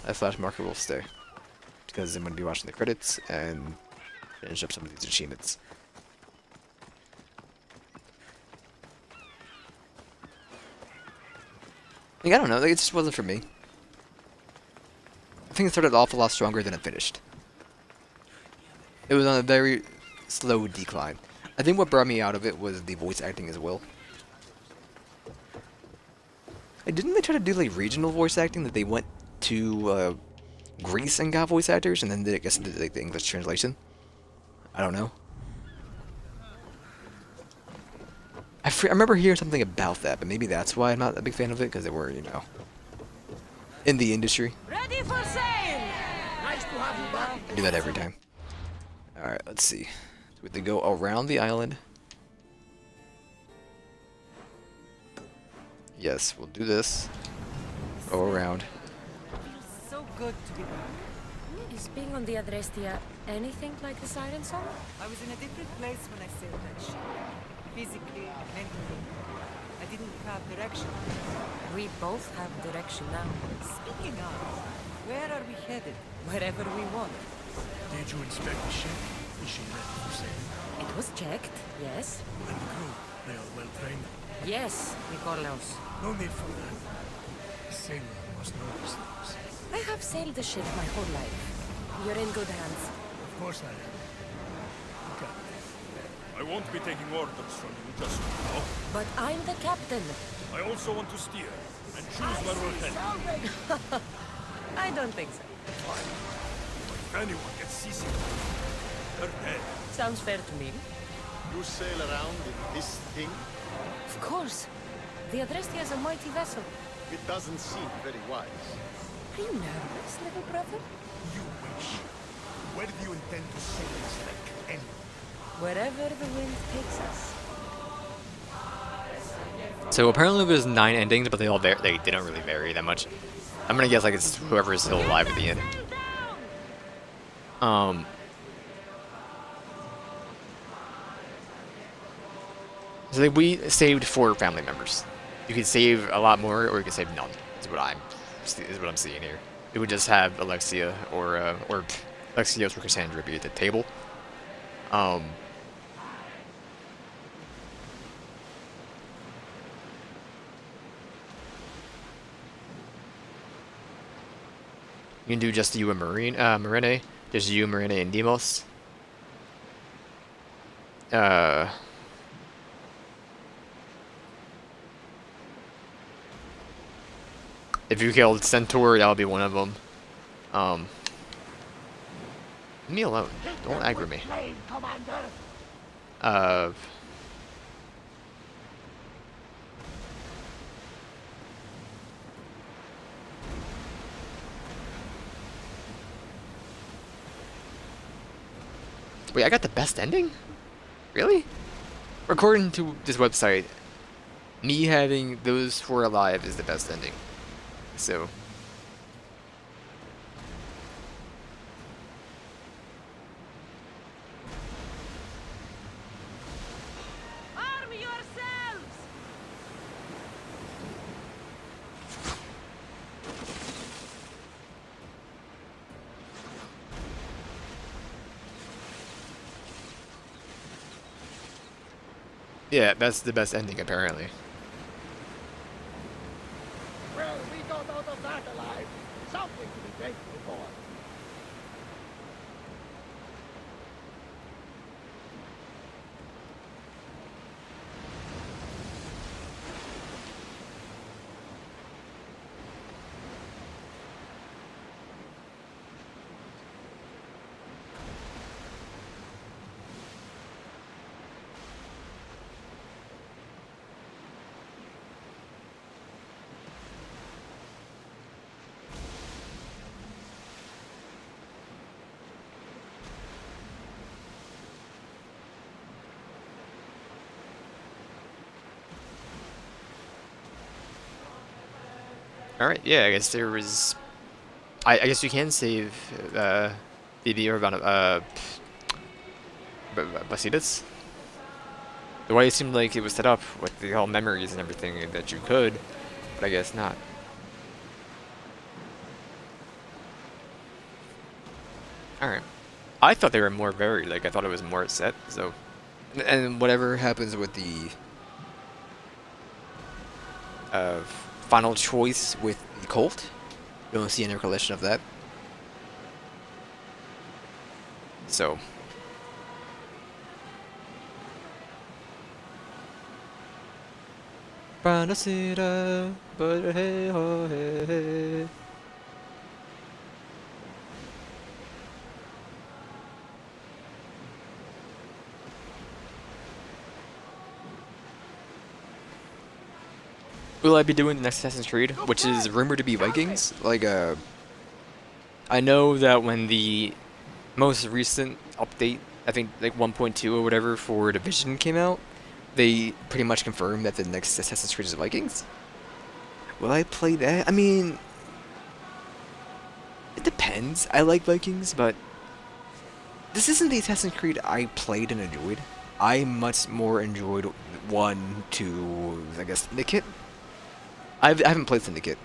That slash marker will stay. Because I'm going to be watching the credits and finish up some of these achievements. Like, I don't know, like, it just wasn't for me. I think it started off a lot stronger than it finished. It was on a very slow decline. I think what brought me out of it was the voice acting as well. Didn't they try to do like regional voice acting, that they went to Greece and got voice actors and then did like the English translation? I don't know. I remember hearing something about that, but maybe that's why I'm not a big fan of it, because they were, you know, in the industry.
Ready for sail!
Nice to have you back.
I do that every time. Alright, let's see. So we have to go around the island. Yes, we'll do this. Go around.
Feels so good to be back.
Is being on the Adrestia anything like the Siren Song?
I was in a different place when I sailed that ship. Physically, mentally. I didn't have direction.
We both have direction now.
Speaking of, where are we headed?
Wherever we want.
Did you inspect the ship? Is she ready for sailing?
It was checked, yes.
And the crew, they are well trained.
Yes, Nikolaos.
No need for that. A sailor must know these things.
I have sailed the ship my whole life. You're in good hands.
Of course I am. Okay.
I won't be taking orders from you just now.
But I'm the captain.
I also want to steer and choose where we're heading.
I don't think so.
Fine. If anyone gets seasick, they're dead.
Sounds fair to me.
You sail around in this thing?
Of course. The Adrestia is a mighty vessel.
It doesn't seem very wise.
Are you nervous, little brother?
You wish. Where do you intend to sail this wreck, anyway?
Wherever the wind takes us.
So apparently there's 9 endings, but they don't really vary that much. I'm gonna guess like it's whoever is still alive at the end. So we saved 4 family members. You could save a lot more, or you could save none. Is what I'm seeing here. It would just have Alexia or Alexios or Cassandra be at the table. You can do just you and Marine, just you, Marine, and Demos. If you killed Centaur, that'll be one of them. Leave me alone. Don't aggro me. Wait, I got the best ending? Really? According to this website, me having those 4 alive is the best ending. So...
Arm yourselves!
Yeah, that's the best ending apparently.
Well, we got out of that alive. Something to be grateful for.
Alright, yeah, I guess there was... I guess you can save BB or Basidas. The way it seemed like it was set up with the whole memories and everything that you could, but I guess not. Alright. I thought they were more varied, like I thought it was more set, so... And whatever happens with the... final choice with the Colt, you don't see any recollection of that. So... Will I be doing the next Assassin's Creed, which is rumored to be Vikings? Like, I know that when the most recent update, I think like 1.2 or whatever for Division came out, they pretty much confirmed that the next Assassin's Creed is Vikings. Will I play that? I mean, it depends. I like Vikings, but this isn't the Assassin's Creed I played and enjoyed. I much more enjoyed 1, 2, I guess, Syndicate. I haven't played Syndicate,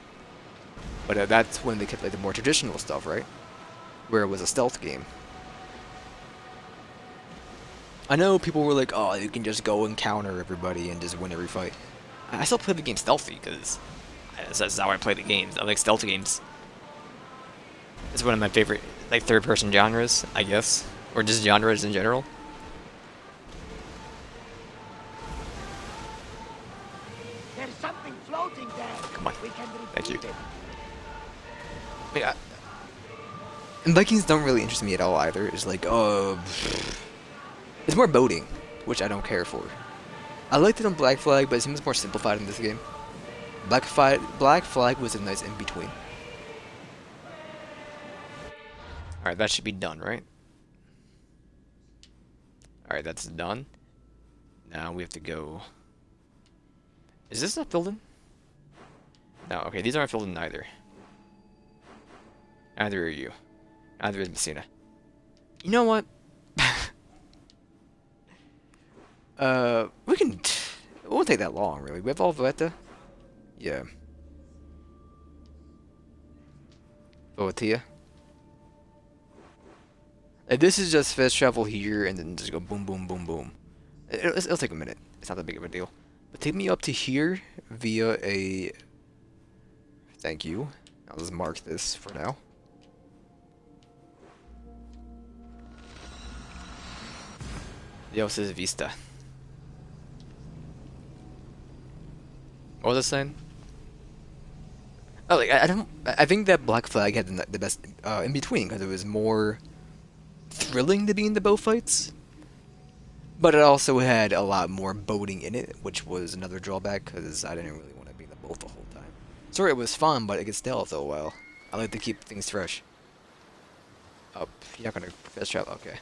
but that's when they kept like the more traditional stuff, right? Where it was a stealth game. I know people were like, oh, you can just go and counter everybody and just win every fight. I still play the game stealthy because That's how I play the games. I like stealth games. It's one of my favorite, like, third-person genres, I guess, or just genres in general.
There's something floating there.
Come on.
We can
Thank you.
retrieve it.
Like, and Vikings don't really interest me at all either. It's like, it's more boating, which I don't care for. I liked it on Black Flag, but it seems more simplified in this game. Black Flag was a nice in-between. Alright, that should be done, right? Alright, that's done. Now we have to go... Is this not filled in? No, okay, these aren't filled in either. Neither are you. Neither is Messina. You know what? We can... It won't take that long, really. We have all Valletta? Yeah. Voatia. If this is just fast travel here and then just go boom, boom, boom, boom. It'll take a minute. It's not that big of a deal. But take me up to here via a... Thank you. I'll just mark this for now. Dios is Vista. What was I saying? Oh, like, I think that Black Flag had the best in between because it was more thrilling to be in the bow fights, but it also had a lot more boating in it, which was another drawback because I didn't really want to be in the boat the whole time. Sorry, it was fun, but it gets stale after a while. I like to keep things fresh. Oh, you're not gonna fast travel. Okay.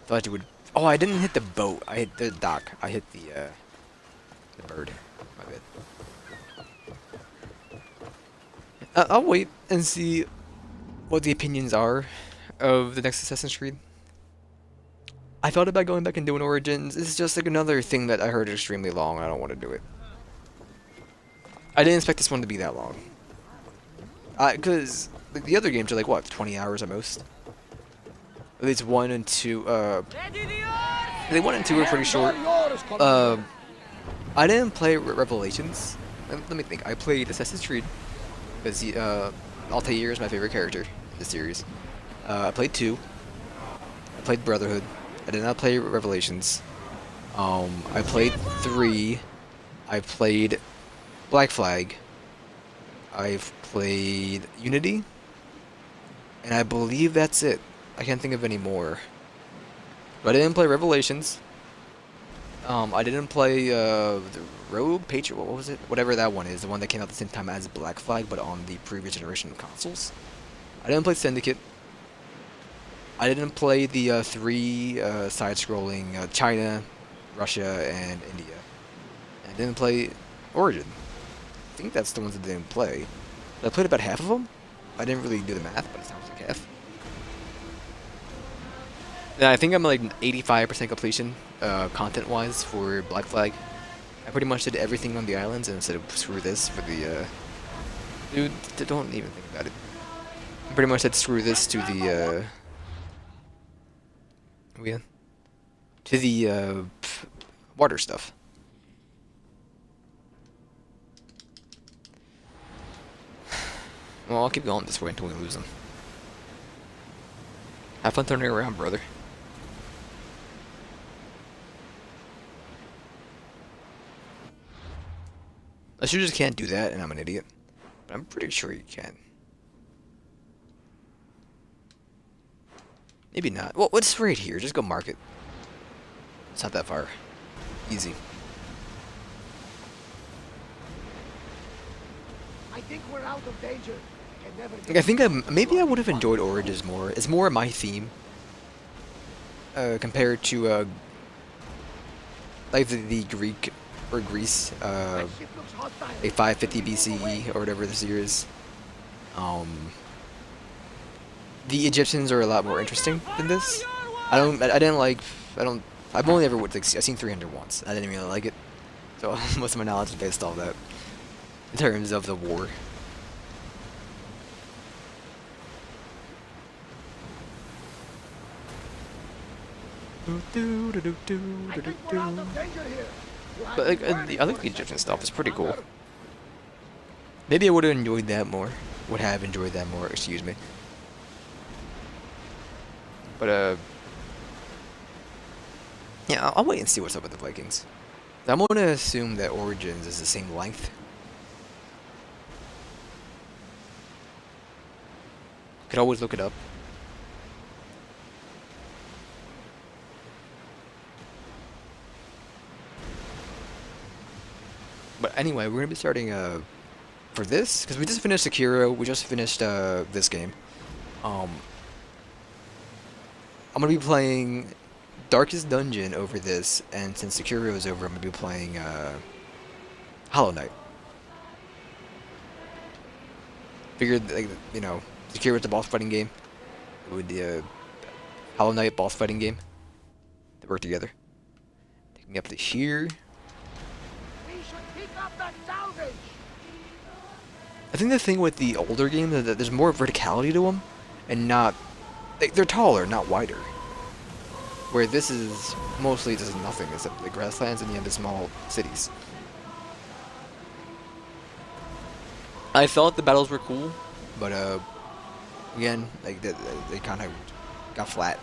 Thought you would. Oh, I didn't hit the boat. I hit the dock. I hit the bird. My bad. I'll wait and see what the opinions are of the next Assassin's Creed. I thought about going back and doing Origins. It's just like another thing that I heard is extremely long. I don't want to do it. I didn't expect this one to be that long. Because the other games are like, what, 20 hours at most? At least 1 and 2, they 1 and 2 are pretty short. I didn't play Revelations. Let me think. I played Assassin's Creed. Because Altair is my favorite character in the series. I played 2. I played Brotherhood. I did not play Revelations. I played 3. I played Black Flag. I've played Unity. And I believe that's it. I can't think of any more. But I didn't play Revelations. I didn't play the Rogue Patriot. What was it? Whatever that one is, the one that came out at the same time as Black Flag, but on the previous generation of consoles. I didn't play Syndicate. I didn't play the 3 side-scrolling China, Russia, and India. And I didn't play Origin. I think that's the ones that I didn't play. I played about half of them. I didn't really do the math, but it sounds like half. Yeah, I think I'm like 85% completion, content-wise, for Black Flag. I pretty much did everything on the islands, and instead of screw this for the, Dude, don't even think about it. I pretty much said screw this to the, to the, water stuff. Well, I'll keep going this way until we lose them. Have fun turning around, brother. Unless you just can't do that, and I'm an idiot. But I'm pretty sure you can. Maybe not. Well, what's right here? Just go mark it. It's not that far. Easy.
I think we're out of danger.
I think maybe I would have enjoyed Origins more. It's more my theme. Compared to, like the Greek, or Greece, a 550 BCE, or whatever this year is. The Egyptians are a lot more interesting than this. I've only ever, I've seen 300 once. I didn't really like it. So most of my knowledge is based off that. In terms of the war. But like, I like the Egyptian stuff. It's pretty cool. Maybe I would have enjoyed that more. Would have enjoyed that more, excuse me. But, yeah, I'll wait and see what's up with the Vikings. I'm going to assume that Origins is the same length. Could always look it up. But anyway, we're going to be starting, for this, because we just finished Sekiro, we just finished, this game. I'm going to be playing Darkest Dungeon over this, and since Sekiro is over, I'm going to be playing, Hollow Knight. Figured, like, you know, Sekiro is the boss fighting game. With the, Hollow Knight boss fighting game. They work together. Take me up to here.
We should pick up that salvage.
I think the thing with the older games is that there's more verticality to them, and not... They're taller, not wider. Where this is mostly just nothing except the grasslands and you have the small cities. I felt the battles were cool, but again, like they kind of got flat.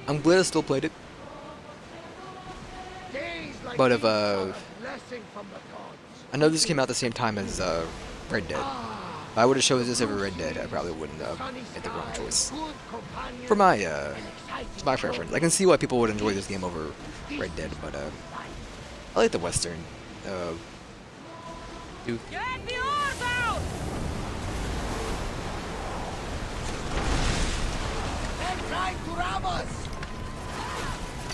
I'm glad I still played it. But if I know this came out the same time as Red Dead. If I would have chosen this over Red Dead, I probably wouldn't have made the wrong choice. For my preference, I can see why people would enjoy this game over Red Dead, but I like the Western. Duke.
Get the oars out!
They're trying to rob us!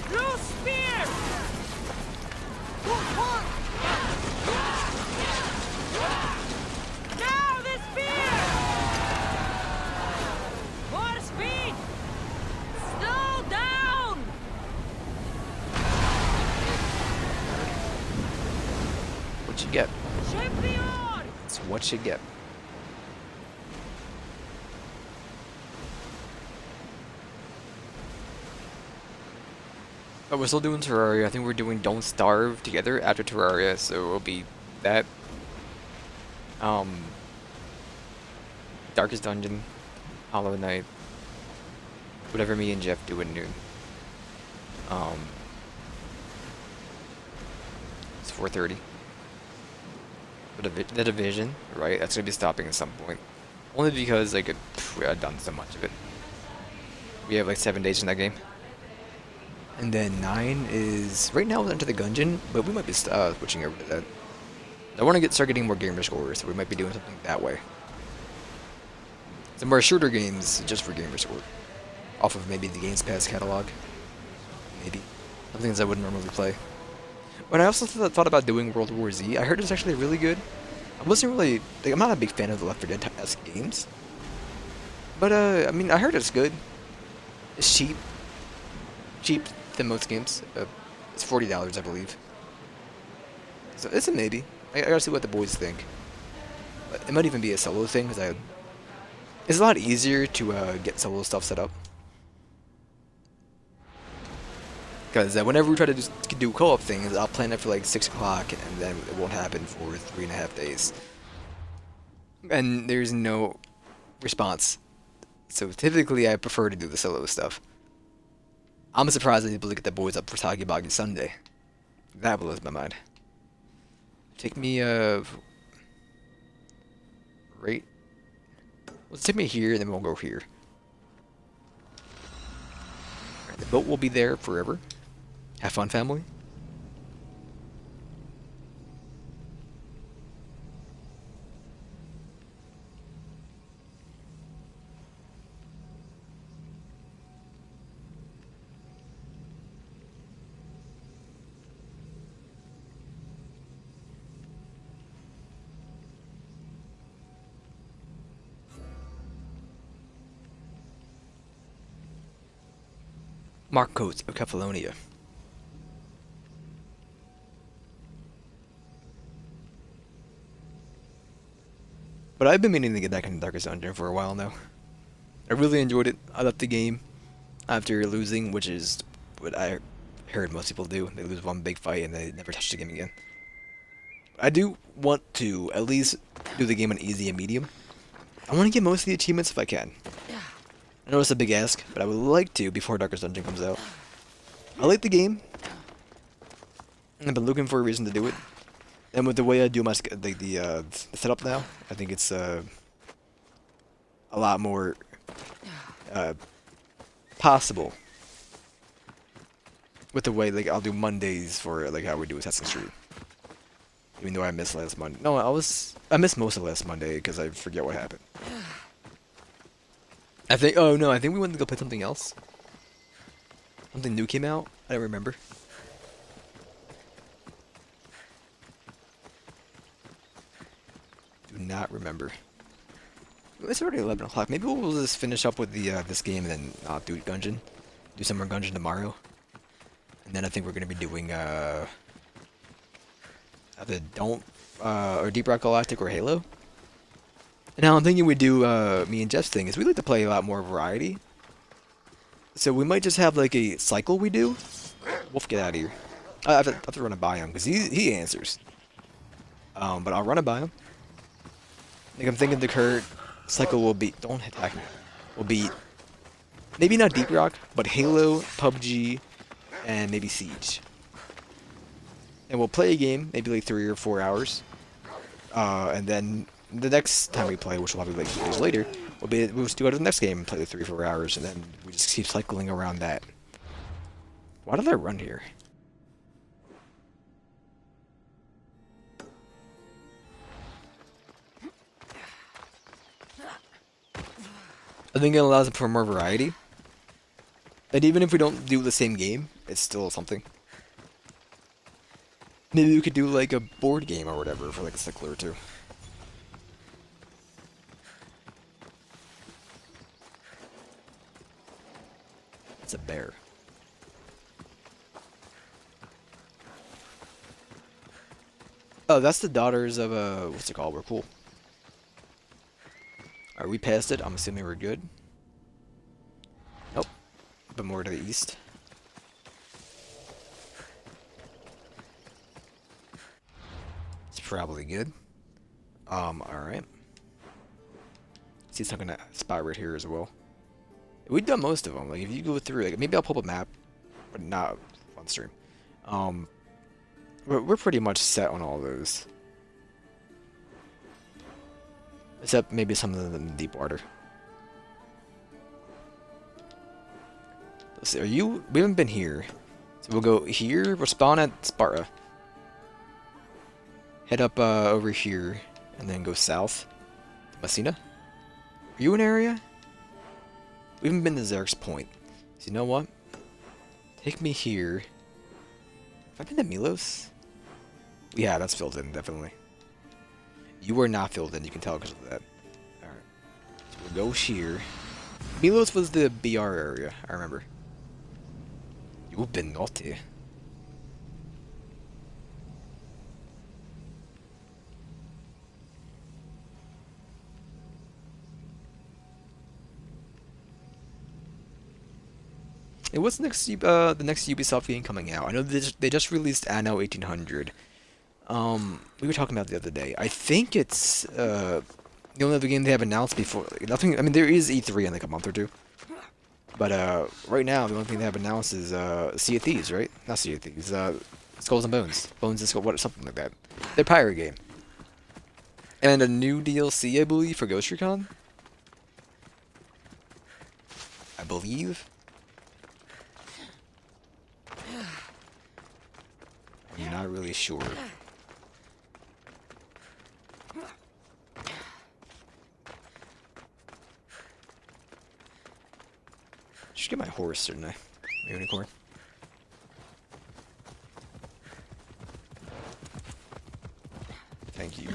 Blue spear!
Good work!
Now the spear! More speed! Slow down!
What you get?
Ship the oar!
It's what you get. Oh, we're still doing Terraria. I think we're doing Don't Starve together after Terraria, so it'll be that. Darkest Dungeon, Hollow Knight, whatever me and Jeff do at noon. It's 4:30. But the Division, right? That's gonna be stopping at some point. Only because like I've done so much of it. We have like 7 days in that game. And then 9 is right now Enter the Gungeon, but we might be switching over to that. I want to start getting more gamer scores, so we might be doing something that way. Some more shorter games just for gamer score, off of maybe the Games Pass catalog. Maybe some things I wouldn't normally play. But I also thought about doing World War Z. I heard it's actually really good. I wasn't really like, I'm not a big fan of the Left 4 Dead-esque games, but I mean I heard it's good. It's cheap than most games. It's $40, I believe. So it's a maybe. I gotta see what the boys think. But it might even be a solo thing, because it's a lot easier to get solo stuff set up. Because whenever we try to do co-op things, I'll plan it for like 6 o'clock, and then it won't happen for 3.5 days. And there's no response. So typically I prefer to do the solo stuff. I'm surprised I'm able to get the boys up for Tagibagi Sunday. That blows my mind. Take me, right? Let's take me here, and then we'll go here. Right, the boat will be there forever. Have fun, family. Mark Coates of Kefalonia. But I've been meaning to get back into Darkest Dungeon for a while now. I really enjoyed it. I left the game after losing, which is what I heard most people do. They lose one big fight and they never touch the game again. I do want to at least do the game on easy and medium. I want to get most of the achievements if I can. I know it's a big ask, but I would like to before Darkest Dungeon comes out. I like the game, and I've been looking for a reason to do it. And with the way I do my the setup now, I think it's a lot more possible. With the way like I'll do Mondays for like how we do Assassin's Creed. Even though I missed last Monday. No, I missed most of last Monday because I forget what happened. I think we went to go play something else. Something new came out. I don't remember. Do not remember. It's already 11 o'clock. Maybe we'll just finish up with the this game and then not do Gungeon. Do some more Gungeon tomorrow. And then I think we're gonna be doing either or Deep Rock Galactic or Halo. And now I'm thinking we do me and Jeff's thing is we like to play a lot more variety. So we might just have like a cycle we do. Wolf, get out of here. I have to run it by him because he answers. But I'll run it by him. Like I'm thinking the current cycle will be don't attack me. Will be maybe not Deep Rock, but Halo, PUBG, and maybe Siege. And we'll play a game, maybe like 3 or 4 hours. And then the next time we play, which will probably be like 2 days later, we'll just go to the next game and play like 3 or 4 hours, and then we just keep cycling around that. Why did I run here? I think it allows for more variety. And even if we don't do the same game, it's still something. Maybe we could do like a board game or whatever for like a cycle or two. It's a bear. Oh, that's the daughters of what's it called? We're cool. Are we past it? I'm assuming we're good. Nope. But more to the east. It's probably good. Alright. See, it's not gonna spot right here as well. We've done most of them. Like, if you go through, like, maybe I'll pull up a map, but not on stream. We're pretty much set on all those. Except maybe some of them in deep water. Let's see, we haven't been here. So we'll go here, we'll spawn at Sparta. Head up over here, and then go south to Messina. Are you in area? We haven't been to Zarek's Point. So you know what? Take me here. Have I been to Milos? Yeah, that's filled in, definitely. You are not filled in, you can tell because of that. Alright. So we'll go here. Milos was the BR area, I remember. You've been naughty. Hey, what's next? The next Ubisoft game coming out? I know they just released Anno 1800. We were talking about it the other day. I think it's the only other game they have announced before. Like, nothing. I mean, there is E3 in like a month or two. But right now, the only thing they have announced is Sea of Thieves, right? Not Sea of Thieves. Skulls and Bones. Bones and Skulls. What? Something like that. Their pirate game. And a new DLC, I believe, for Ghost Recon. I believe. I'm not really sure. Should get my horse, didn't I? My unicorn. Thank you.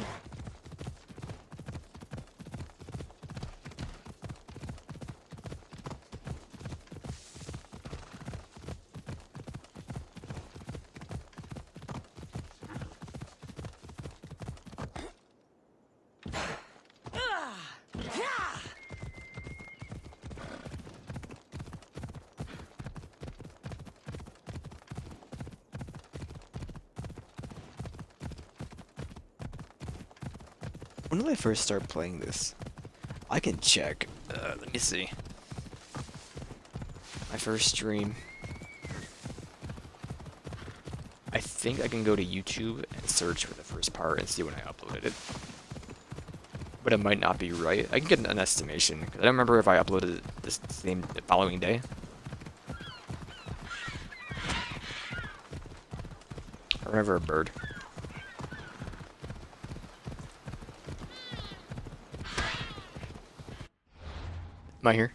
When did I first start playing this? I can check. Let me see. My first stream. I think I can go to YouTube and search for the first part and see when I uploaded it. But it might not be right. I can get an estimation. I don't remember if I uploaded it the same following day. I remember a bird. Am I here?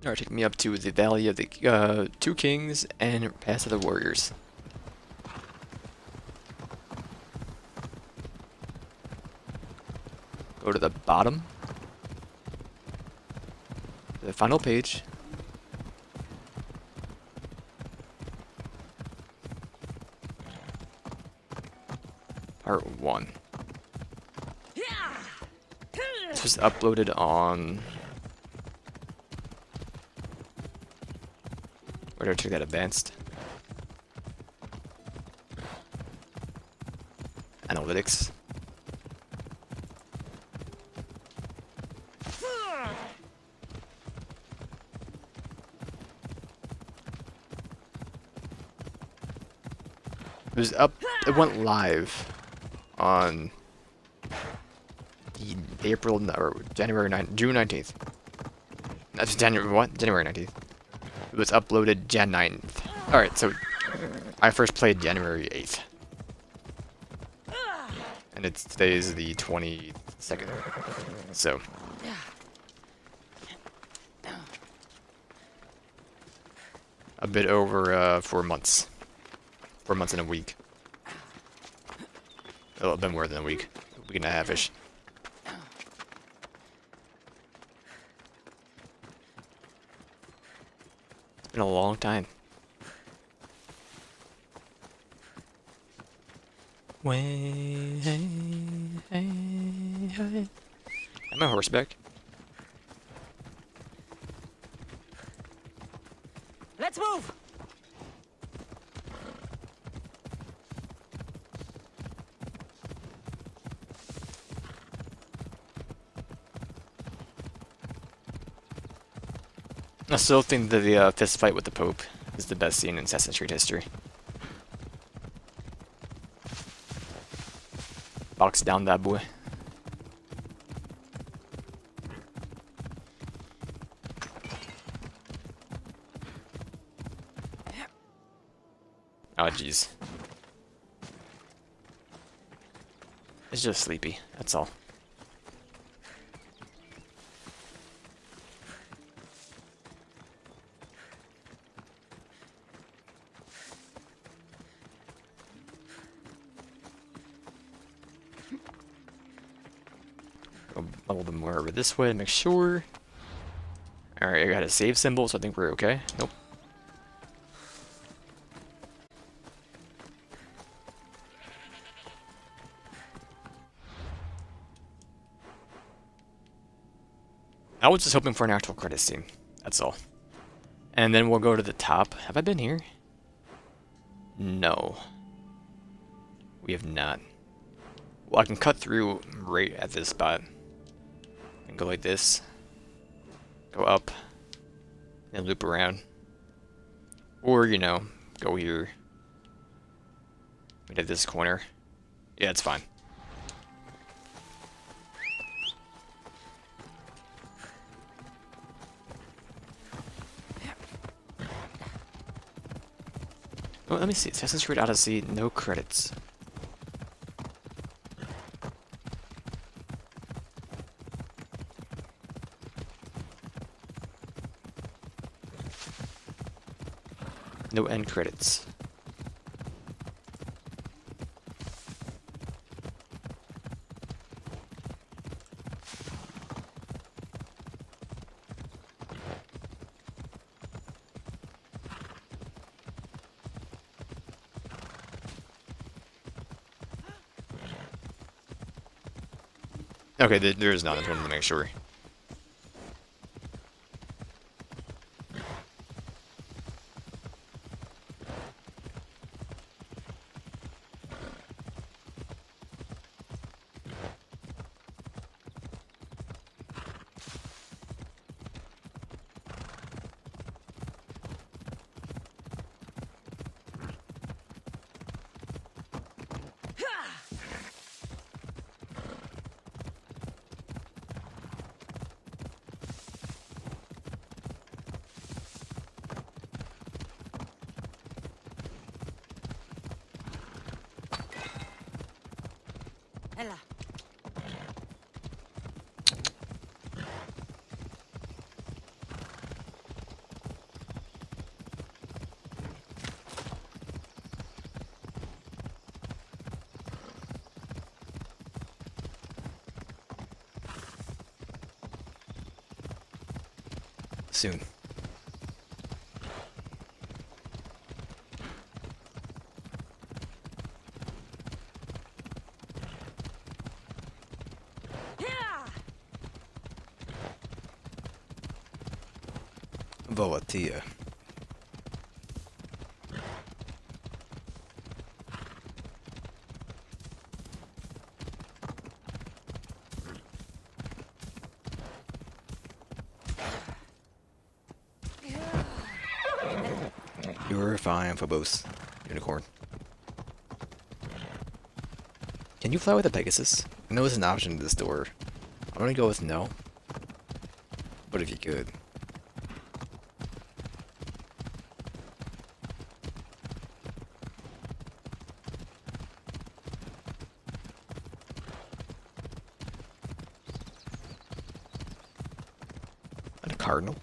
Alright, take me up to the Valley of the Two Kings and Pass of the Warriors. Go to the bottom. The final page. Part 1. This was uploaded on... Where did I check that advanced? Analytics. It was up. It went live on the April or January 9th, June 19th. That's January what? January 19th. It was uploaded Jan 9th. All right, so I first played January 8th, and today is the 22nd. So. A bit over 4 months. 4 months and a week. A little bit more than a week. A week and a half-ish. It's been a long time. Am I horseback?
Let's move!
I still think that the fist fight with the Pope is the best scene in Assassin's Creed history. Box down that boy. Oh jeez. It's just sleepy, that's all. Go a little bit more over this way to make sure. Alright, I got a save symbol, so I think we're okay. Nope. I was just hoping for an actual credit scene. That's all. And then we'll go to the top. Have I been here? No. We have not. Well, I can cut through right at this spot. And go like this. Go up. And loop around. Or, you know, go here. Right at this corner. Yeah, it's fine. Oh, let me see. Assassin's Creed Odyssey, no credits. No end credits. Okay, there is not. I just wanted to make sure. soon. Volatia. You're fine, Phobos. Unicorn. Can you fly with a Pegasus? I know it's an option in this door. I'm gonna go with no. But if you could. And a cardinal.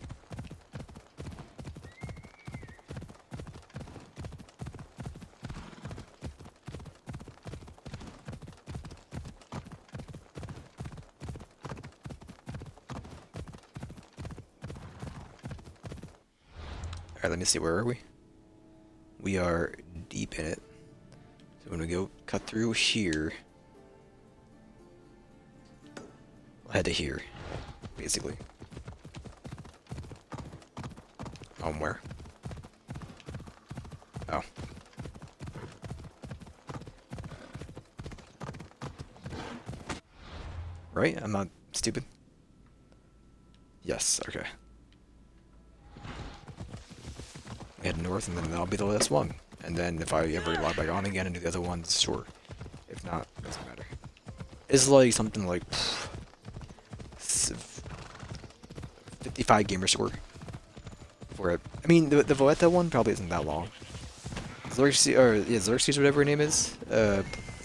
Alright, let me see, where are we? We are deep in it. So when we go cut through here, we'll head to here, basically. Where? Oh. Right? I'm not stupid. Yes, okay. Head north, and then that'll be the last one. And then if I ever log back on again and do the other ones, sure. If not, doesn't matter. It's like something like 55 gamer score for it. I mean, the Valletta one probably isn't that long. Xerxes, or yeah, Xerxes, whatever her name is.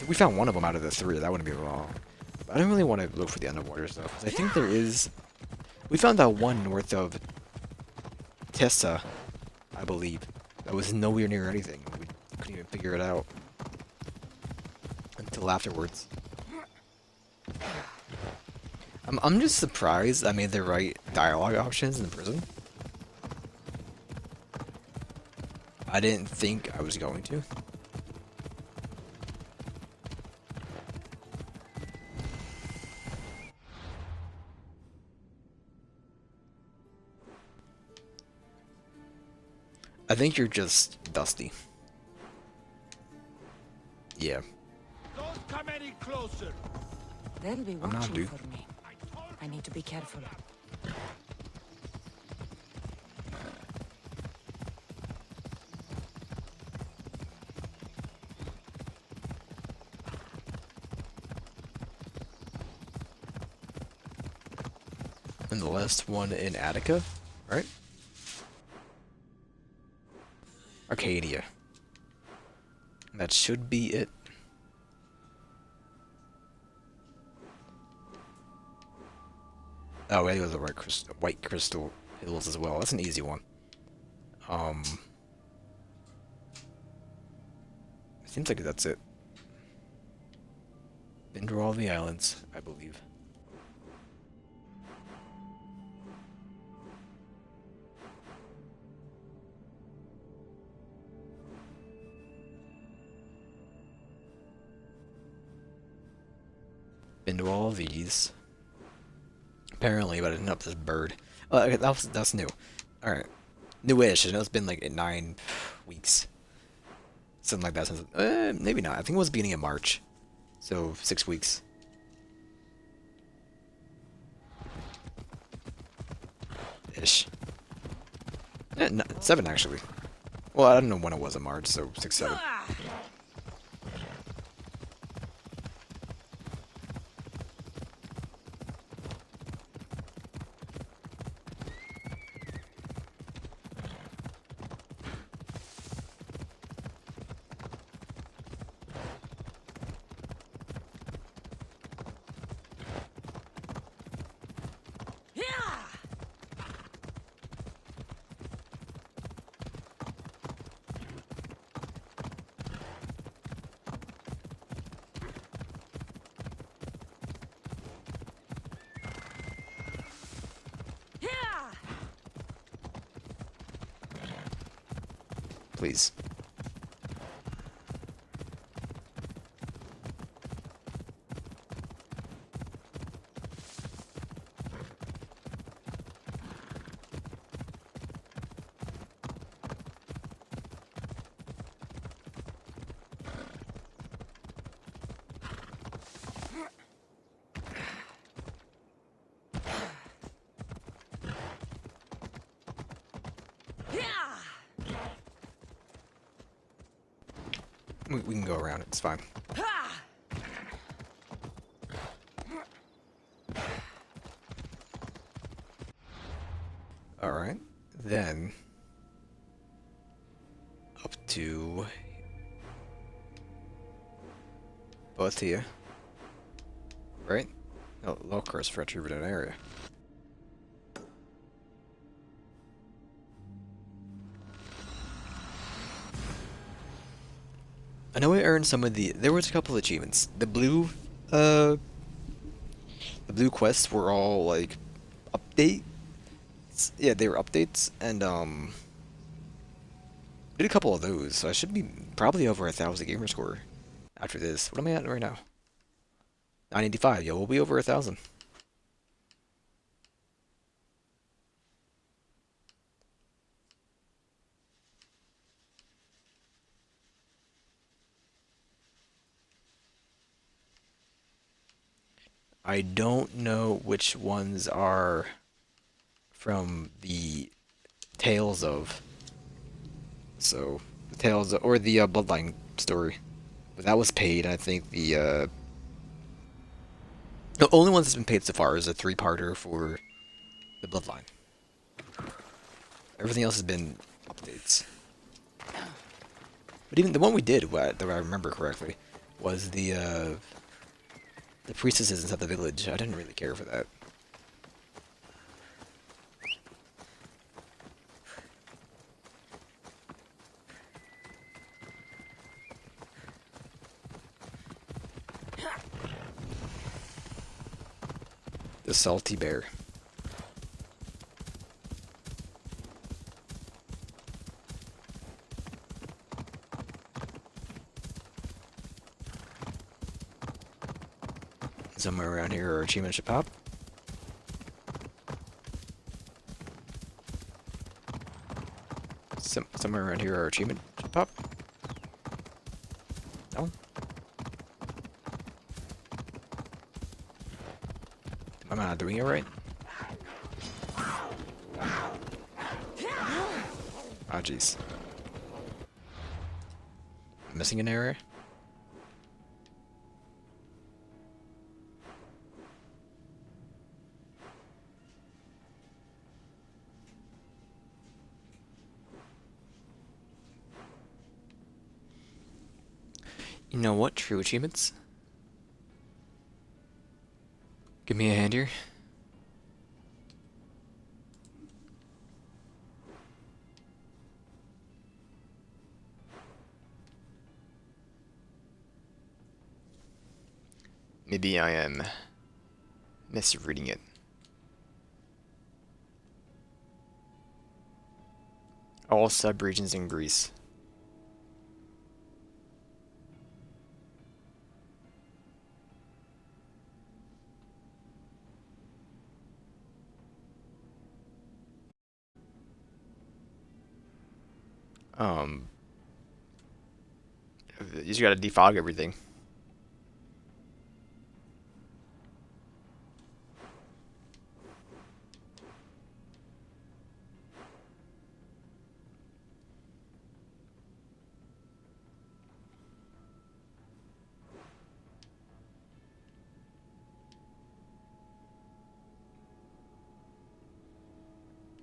We found one of them out of the three. That wouldn't be wrong. But I don't really want to look for the underwater stuff. I think there is. We found that one north of Tessa, I believe. That was nowhere near anything. We couldn't even figure it out until afterwards. I'm just surprised I made the right dialogue options in the prison. I didn't think I was going to. I think you're just dusty. Yeah.
Don't come any closer.
They'll be
I'm not,
watching
dude.
for me. I need to be careful.
And the last one in Attica, right? Arcadia. That should be it. Oh, yeah, the White Crystal Hills as well. That's an easy one. Seems like that's it. Been to all the islands, I believe. Been to all of these. Apparently, but I didn't know this bird. Okay, that's new. Alright. Newish. I know it's been like 9 weeks. Something like that since maybe not. I think it was beginning of March. So 6 weeks. Ish. No, 7 actually. Well, I don't know when it was in March, so 6, 7. please. We can go around it, it's fine. Alright, then up to Bothia, right? No, Locust for Retributed area. I know I earned some of the. There was a couple of achievements. The blue quests were all like updates. Yeah, they were updates, and did a couple of those. So I should be probably over 1,000 gamer score after this. What am I at right now? 985. Yeah, we'll be over 1,000. I don't know which ones are from the Tales of. So, the Tales of, or the Bloodline story. But that was paid. I think the only one that's been paid so far is a 3-parter for the Bloodline. Everything else has been updates. But even the one we did, that I remember correctly, was the priestesses inside the village. I didn't really care for that. The salty bear. Somewhere around here, our achievement should pop. Somewhere around here, our achievement should pop. No? Am I not doing it right? Ah, jeez. Missing an area? You know what? True achievements. Give me a hand here. Maybe I am misreading it. All sub-regions in Greece. You just gotta defog everything.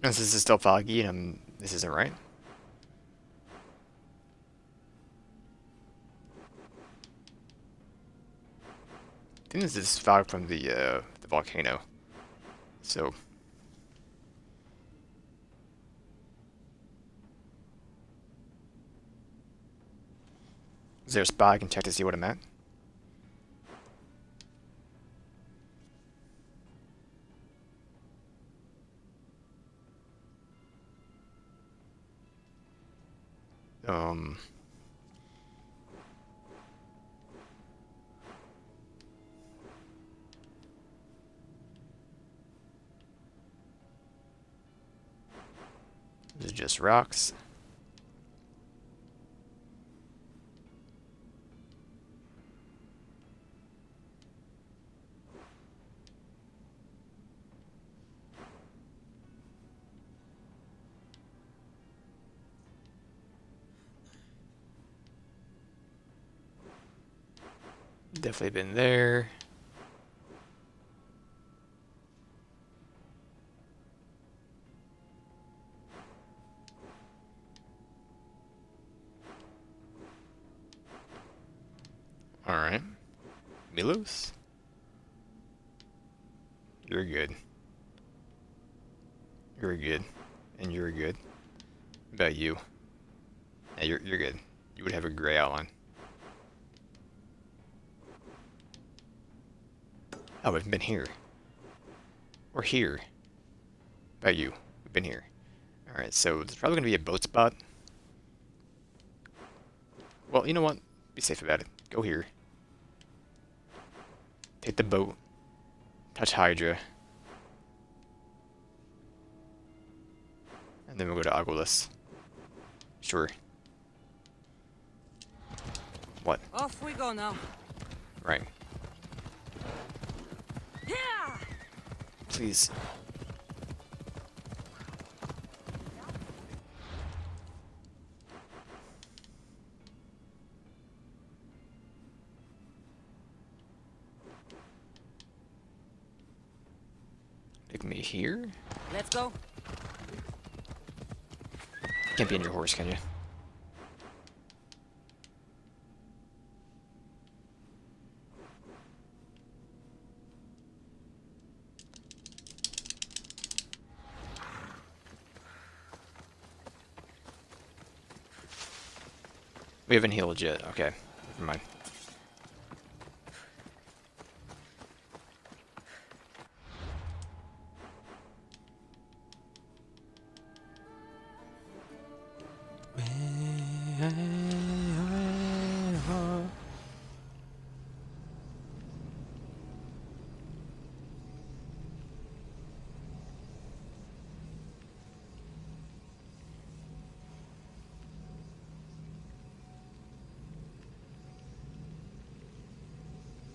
This is still foggy, and this isn't right. I think this is fog from the volcano. So. Is there a spot I can check to see what I'm at? Um. Is it just rocks? Definitely been there. Alright. Milos? You're good. You're good. And you're good. What about you? Yeah, you're good. You would have a gray outline. Oh, we've been here. We're here. What about you? We've been here. Alright, so there's probably gonna be a boat spot. Well, you know what? Be safe about it. Go here. Take the boat. Touch Hydra. And then we'll go to Aguilas. Sure. What?
Off we go now.
Right.
Yeah!
Please. Pick me here?
Let's go.
Can't be on your horse, can you? We haven't healed yet. Okay, never mind.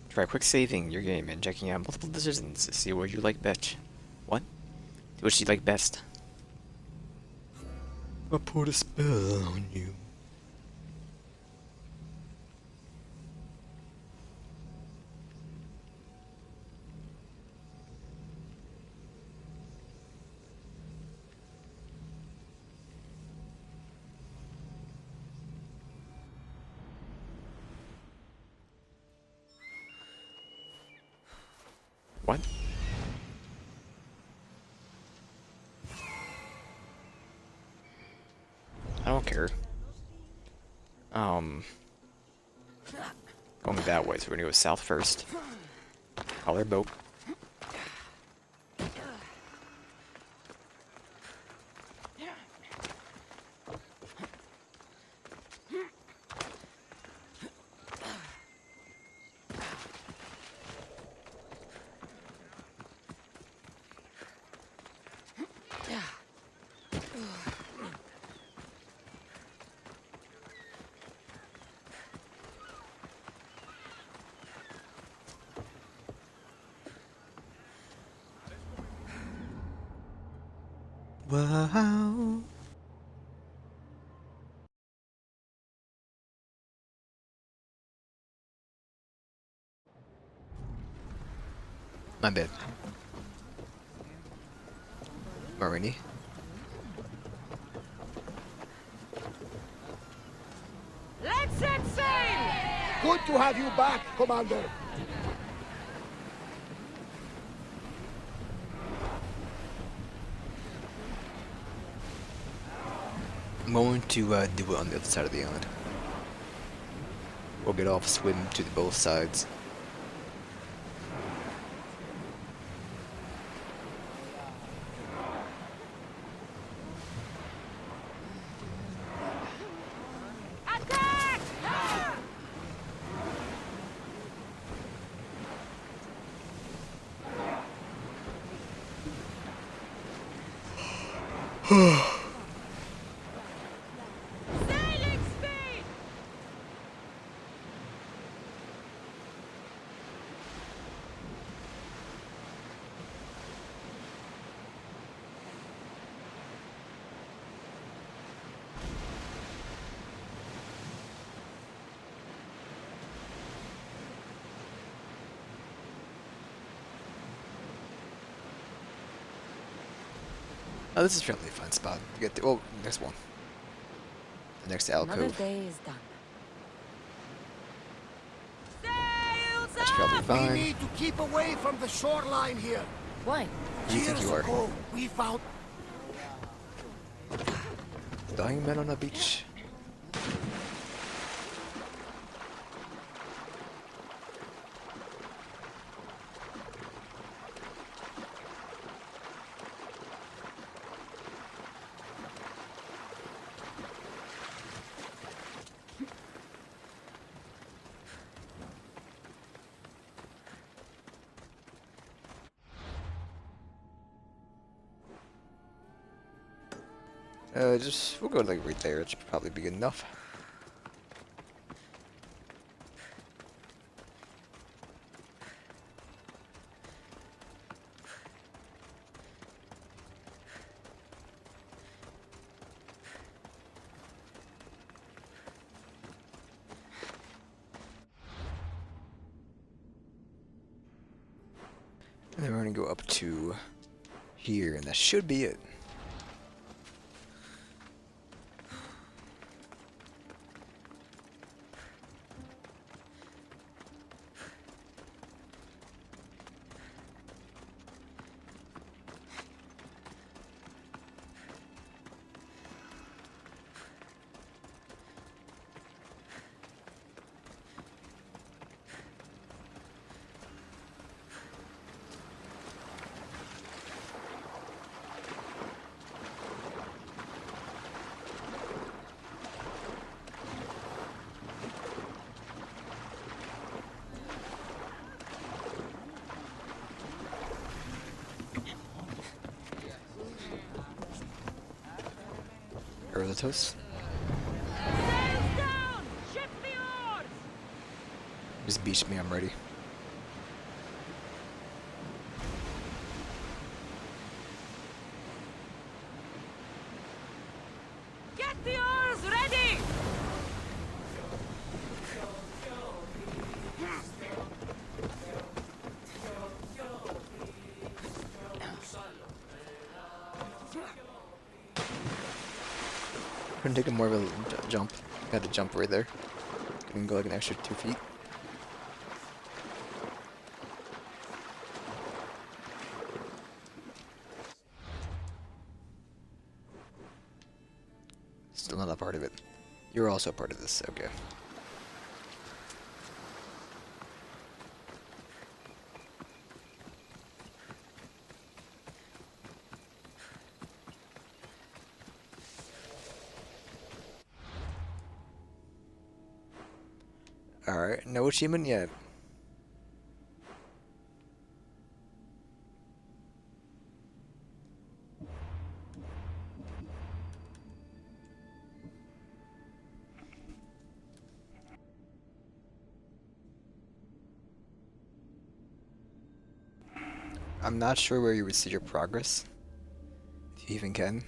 Try quick saving your game and checking out multiple decisions to see what you like best. What? What you like best? I put a spell on you. What? I don't care. Going that way, so we're gonna go south first. Call our boat. Wow. My bad. Marini.
Let's set sail! Good to have you back, Commander.
I'm going to do it on the other side of the island. We'll get off, swim to both sides.
Sailing speed!
Oh, this is probably a fun spot to get to. Oh, next one. The next
Another
alcove.
day is done.
That's probably
We
fine.
need to keep away from the shoreline here.
Why?
Who do you think
Years
you are?
ago, we found
Dying men on a beach. We'll go like right there. It should probably be good enough. And then we're gonna go up to here, and that should be it. Erlitos.
Sails down! Ship the oars!
Just beach me, I'm ready.
Get the oars ready!
Couldn't take a more of a jump. Had to jump right there. Couldn't go like an extra 2 feet. Still not a part of it. You're also a part of this, okay. Alright, no achievement yet. I'm not sure where you would see your progress, if you even can.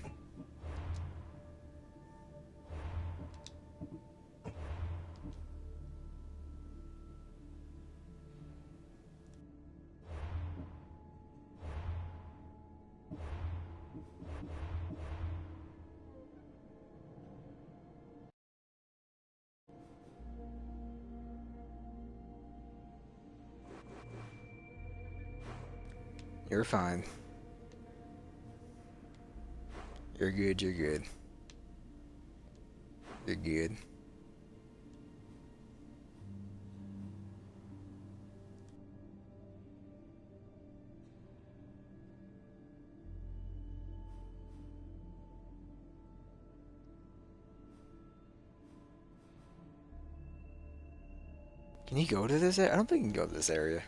You're fine. You're good, you're good. You're good. Can you go to this area? I don't think you can go to this area.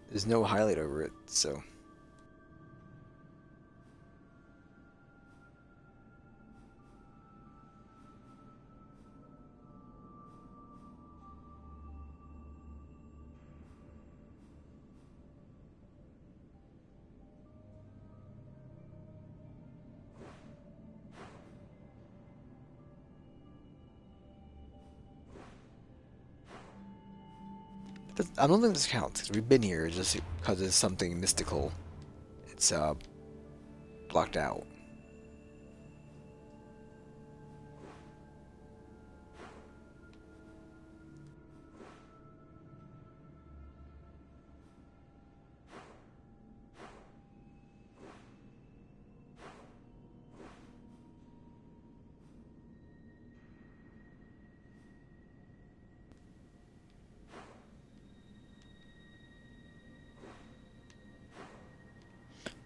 There's no highlight over it, so... I don't think this counts, 'cause we've been here just because it's something mystical. It's, blocked out.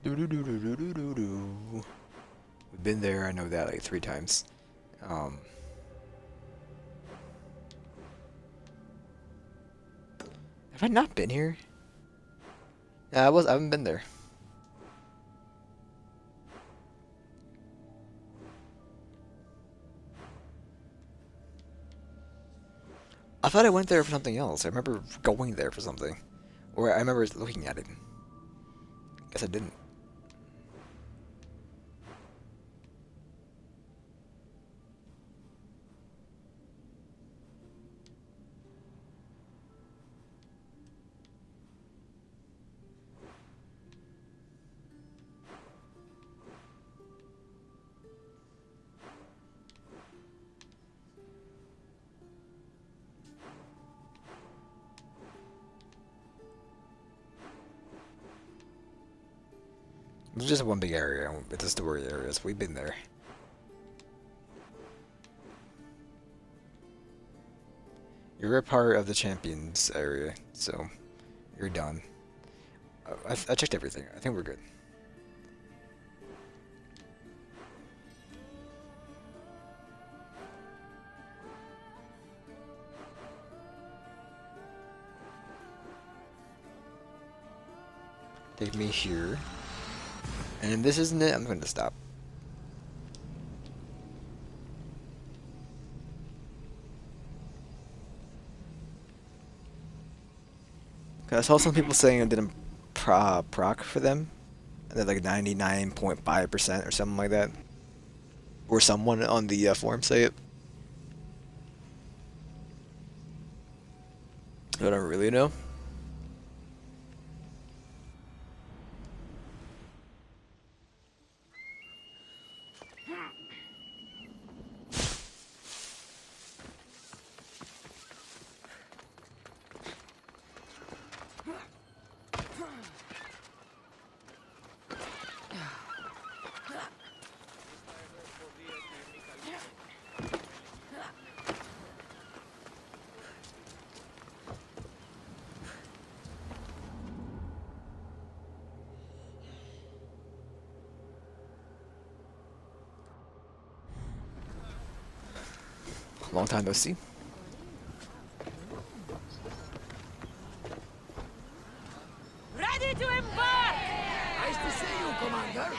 Do do do do do do do do. We've been there. I know that like 3 times. Have I not been here? Yeah, I haven't been there. I thought I went there for something else. I remember going there for something, or I remember looking at it. Guess I didn't. It's just one big area. It's a story area, so we've been there. You're a part of the champions area, so you're done. I checked everything. I think we're good. Take me here. And this isn't it. I'm going to stop. I saw some people saying it didn't proc for them. And they're like 99.5% or something like that. Or someone on the forum say it. I don't really know. Long time no see.
Ready to embark!
Nice to see you, Commander.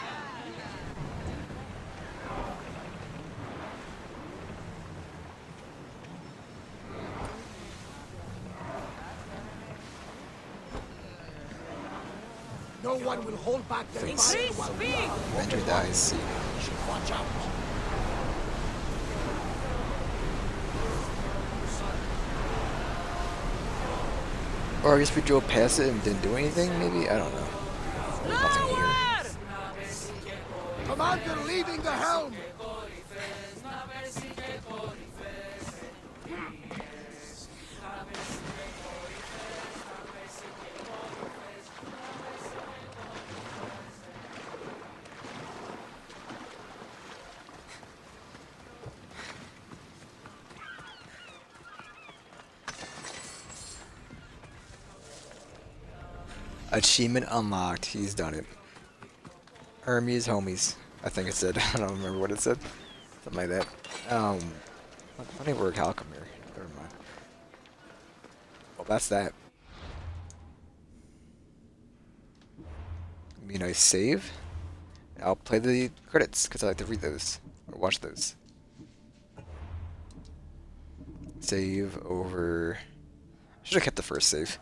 No one will hold back their fire while we are.
Enter dies.
Watch out.
Or I guess we drove past it and didn't do anything, maybe? I don't know. There's nothing here.
Commander leaving the helm.
Achievement unlocked. He's done it. Hermes homies. I think it said. I don't remember what it said. Something like that. Funny word, Cal, come here. Never mind. Well, that's that. Give me a nice save. I'll play the credits because I like to read those or watch those. Save over. Should have kept the first save.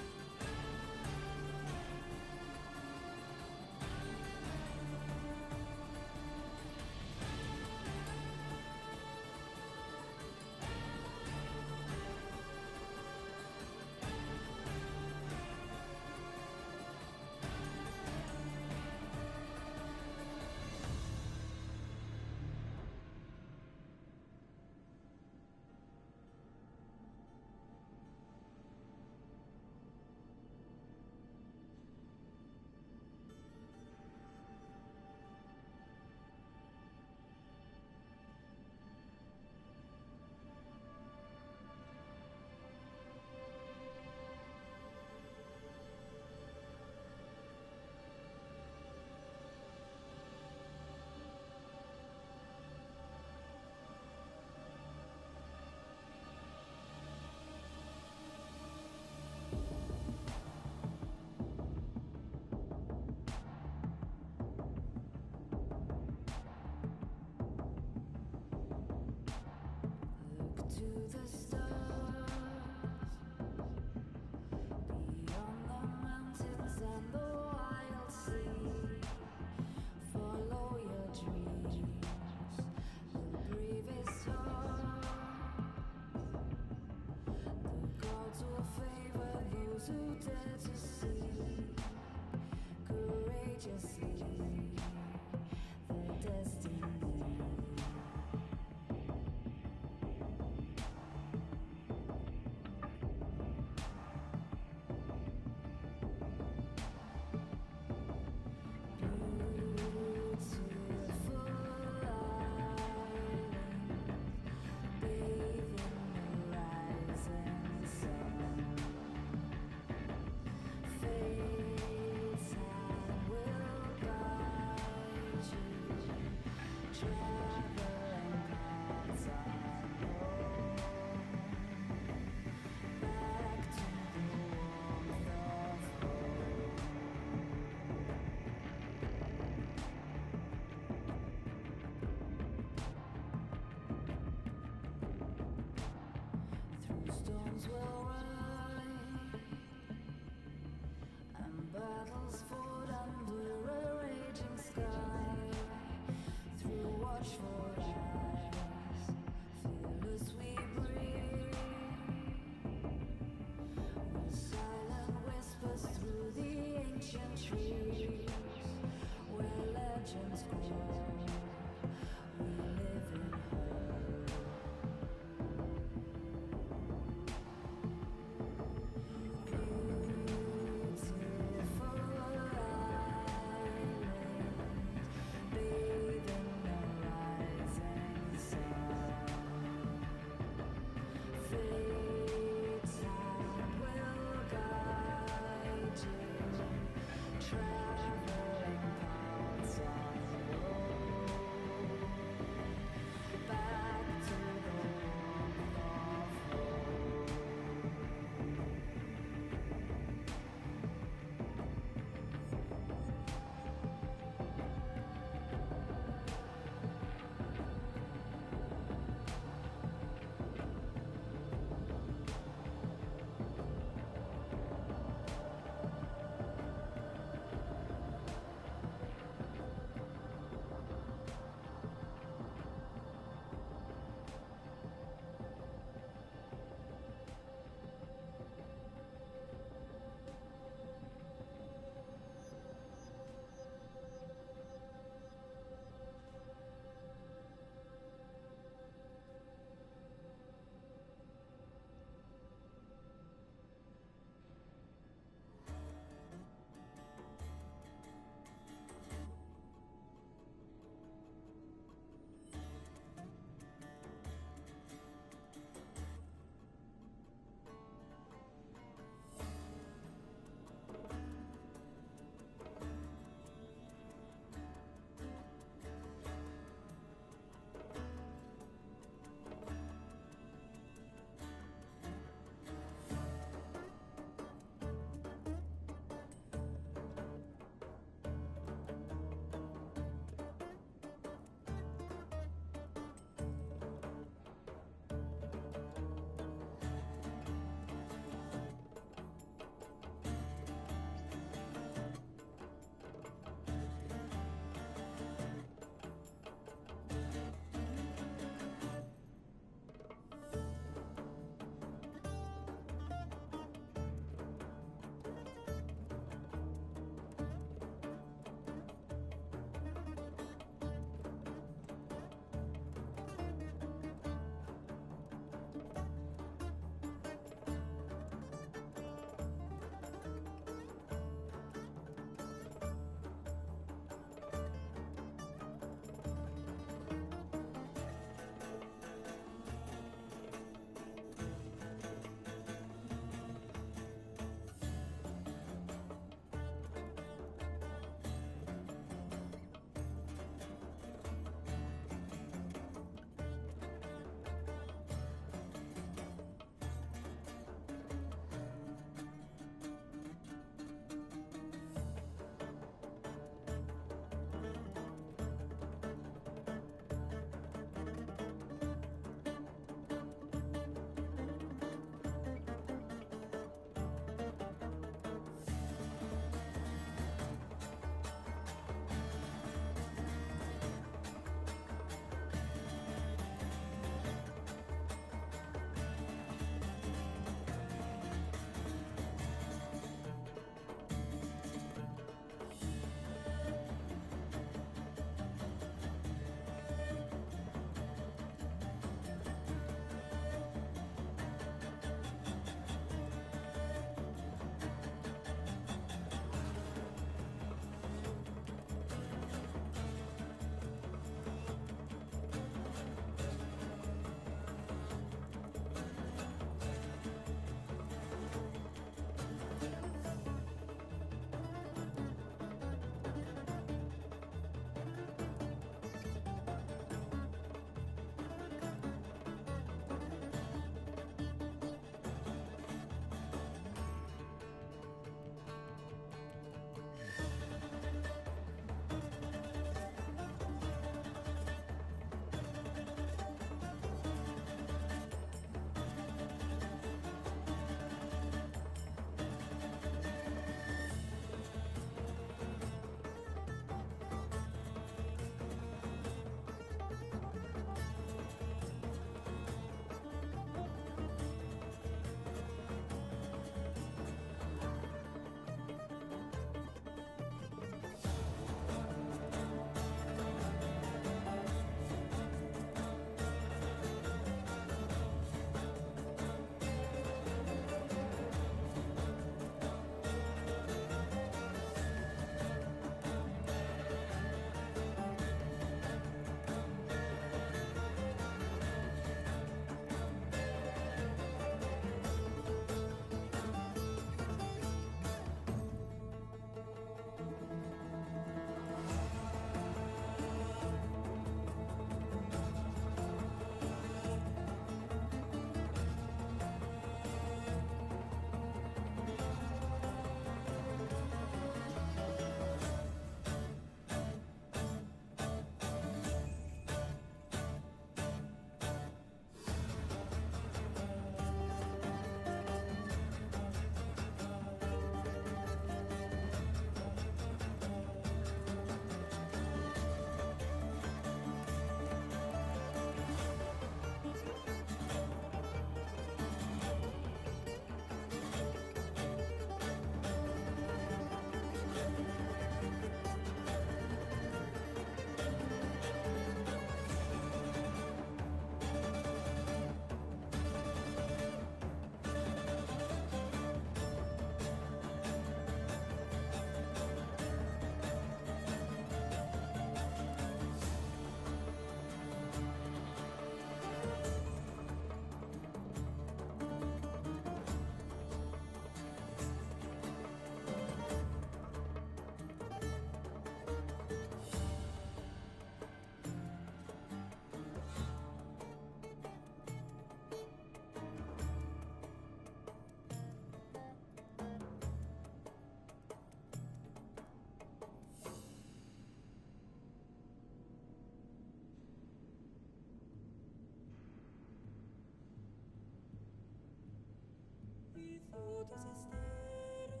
frutos esteros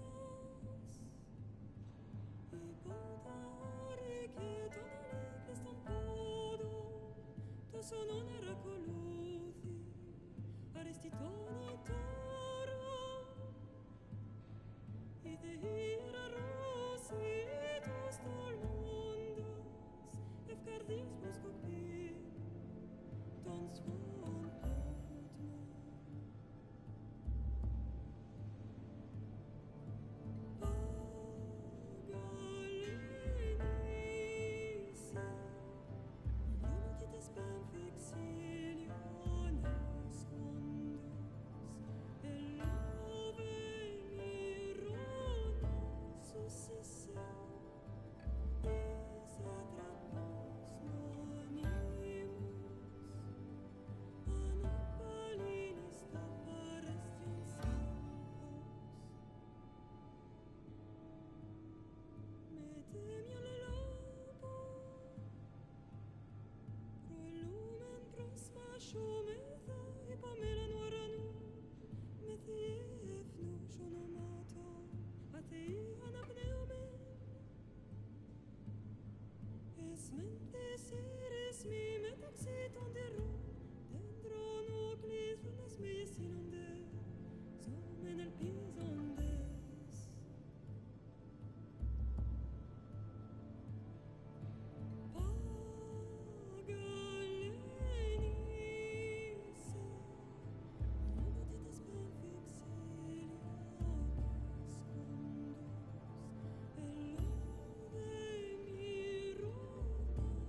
y podare che tonali stampodo tu sono naracoluthi arestitoni toro y de ira rositos tolmundos efcardios buscopi ton swan potmo pagalinice illumites benfixiliones condos elove mirones successe is atrapos nonimus anapalinis taparestiensios metemio le lobo pro lumen pros mashometha ipamela nuaranu methiefnu shonomato atei anapneumen es mentes eres mi metaxi tondero dentro nuclis lunes me yesinonde zomen el pisondes pagalenice illumites benfixiliones condos elove mirones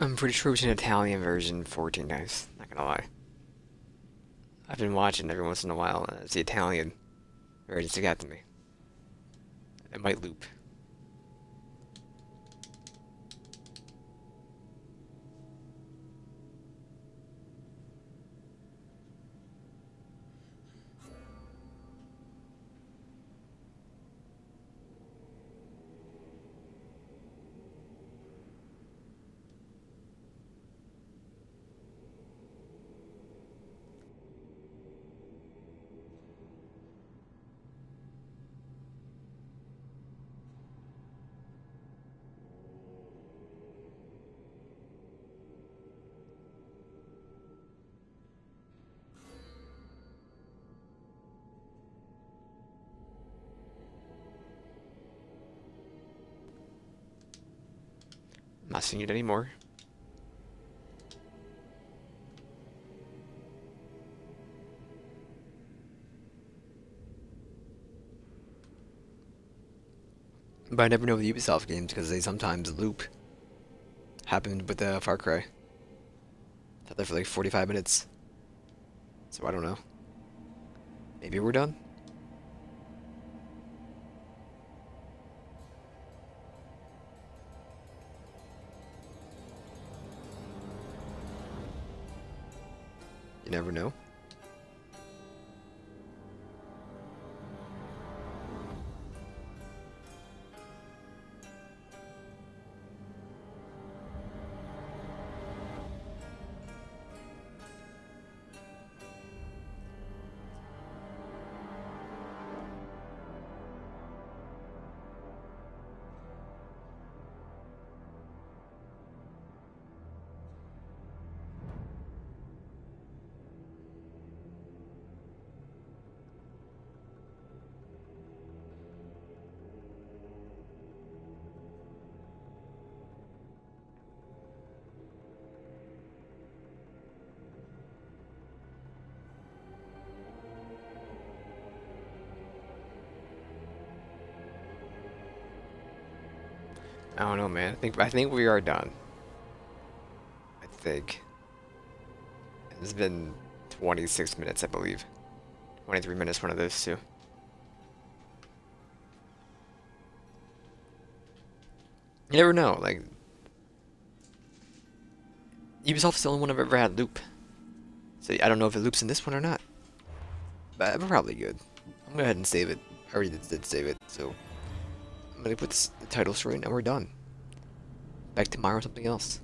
I'm pretty sure it's an Italian version 14 times, not gonna lie. I've been watching every once in a while, and it's the Italian version that got to me. It might loop. I'm not seeing it anymore. But I never know the Ubisoft games because they sometimes loop. Happened with Far Cry. Sat there for like 45 minutes. So I don't know. Maybe we're done? You never know. I don't know, man. I think we are done. I think. It's been 26 minutes, I believe. 23 minutes, one of those two. You never know, like... Ubisoft's the only one I've ever had loop. So I don't know if it loops in this one or not. But I'm probably good. I'm gonna go ahead and save it. I already did save it, so... I'm gonna put the title screen and we're done. Back tomorrow or something else.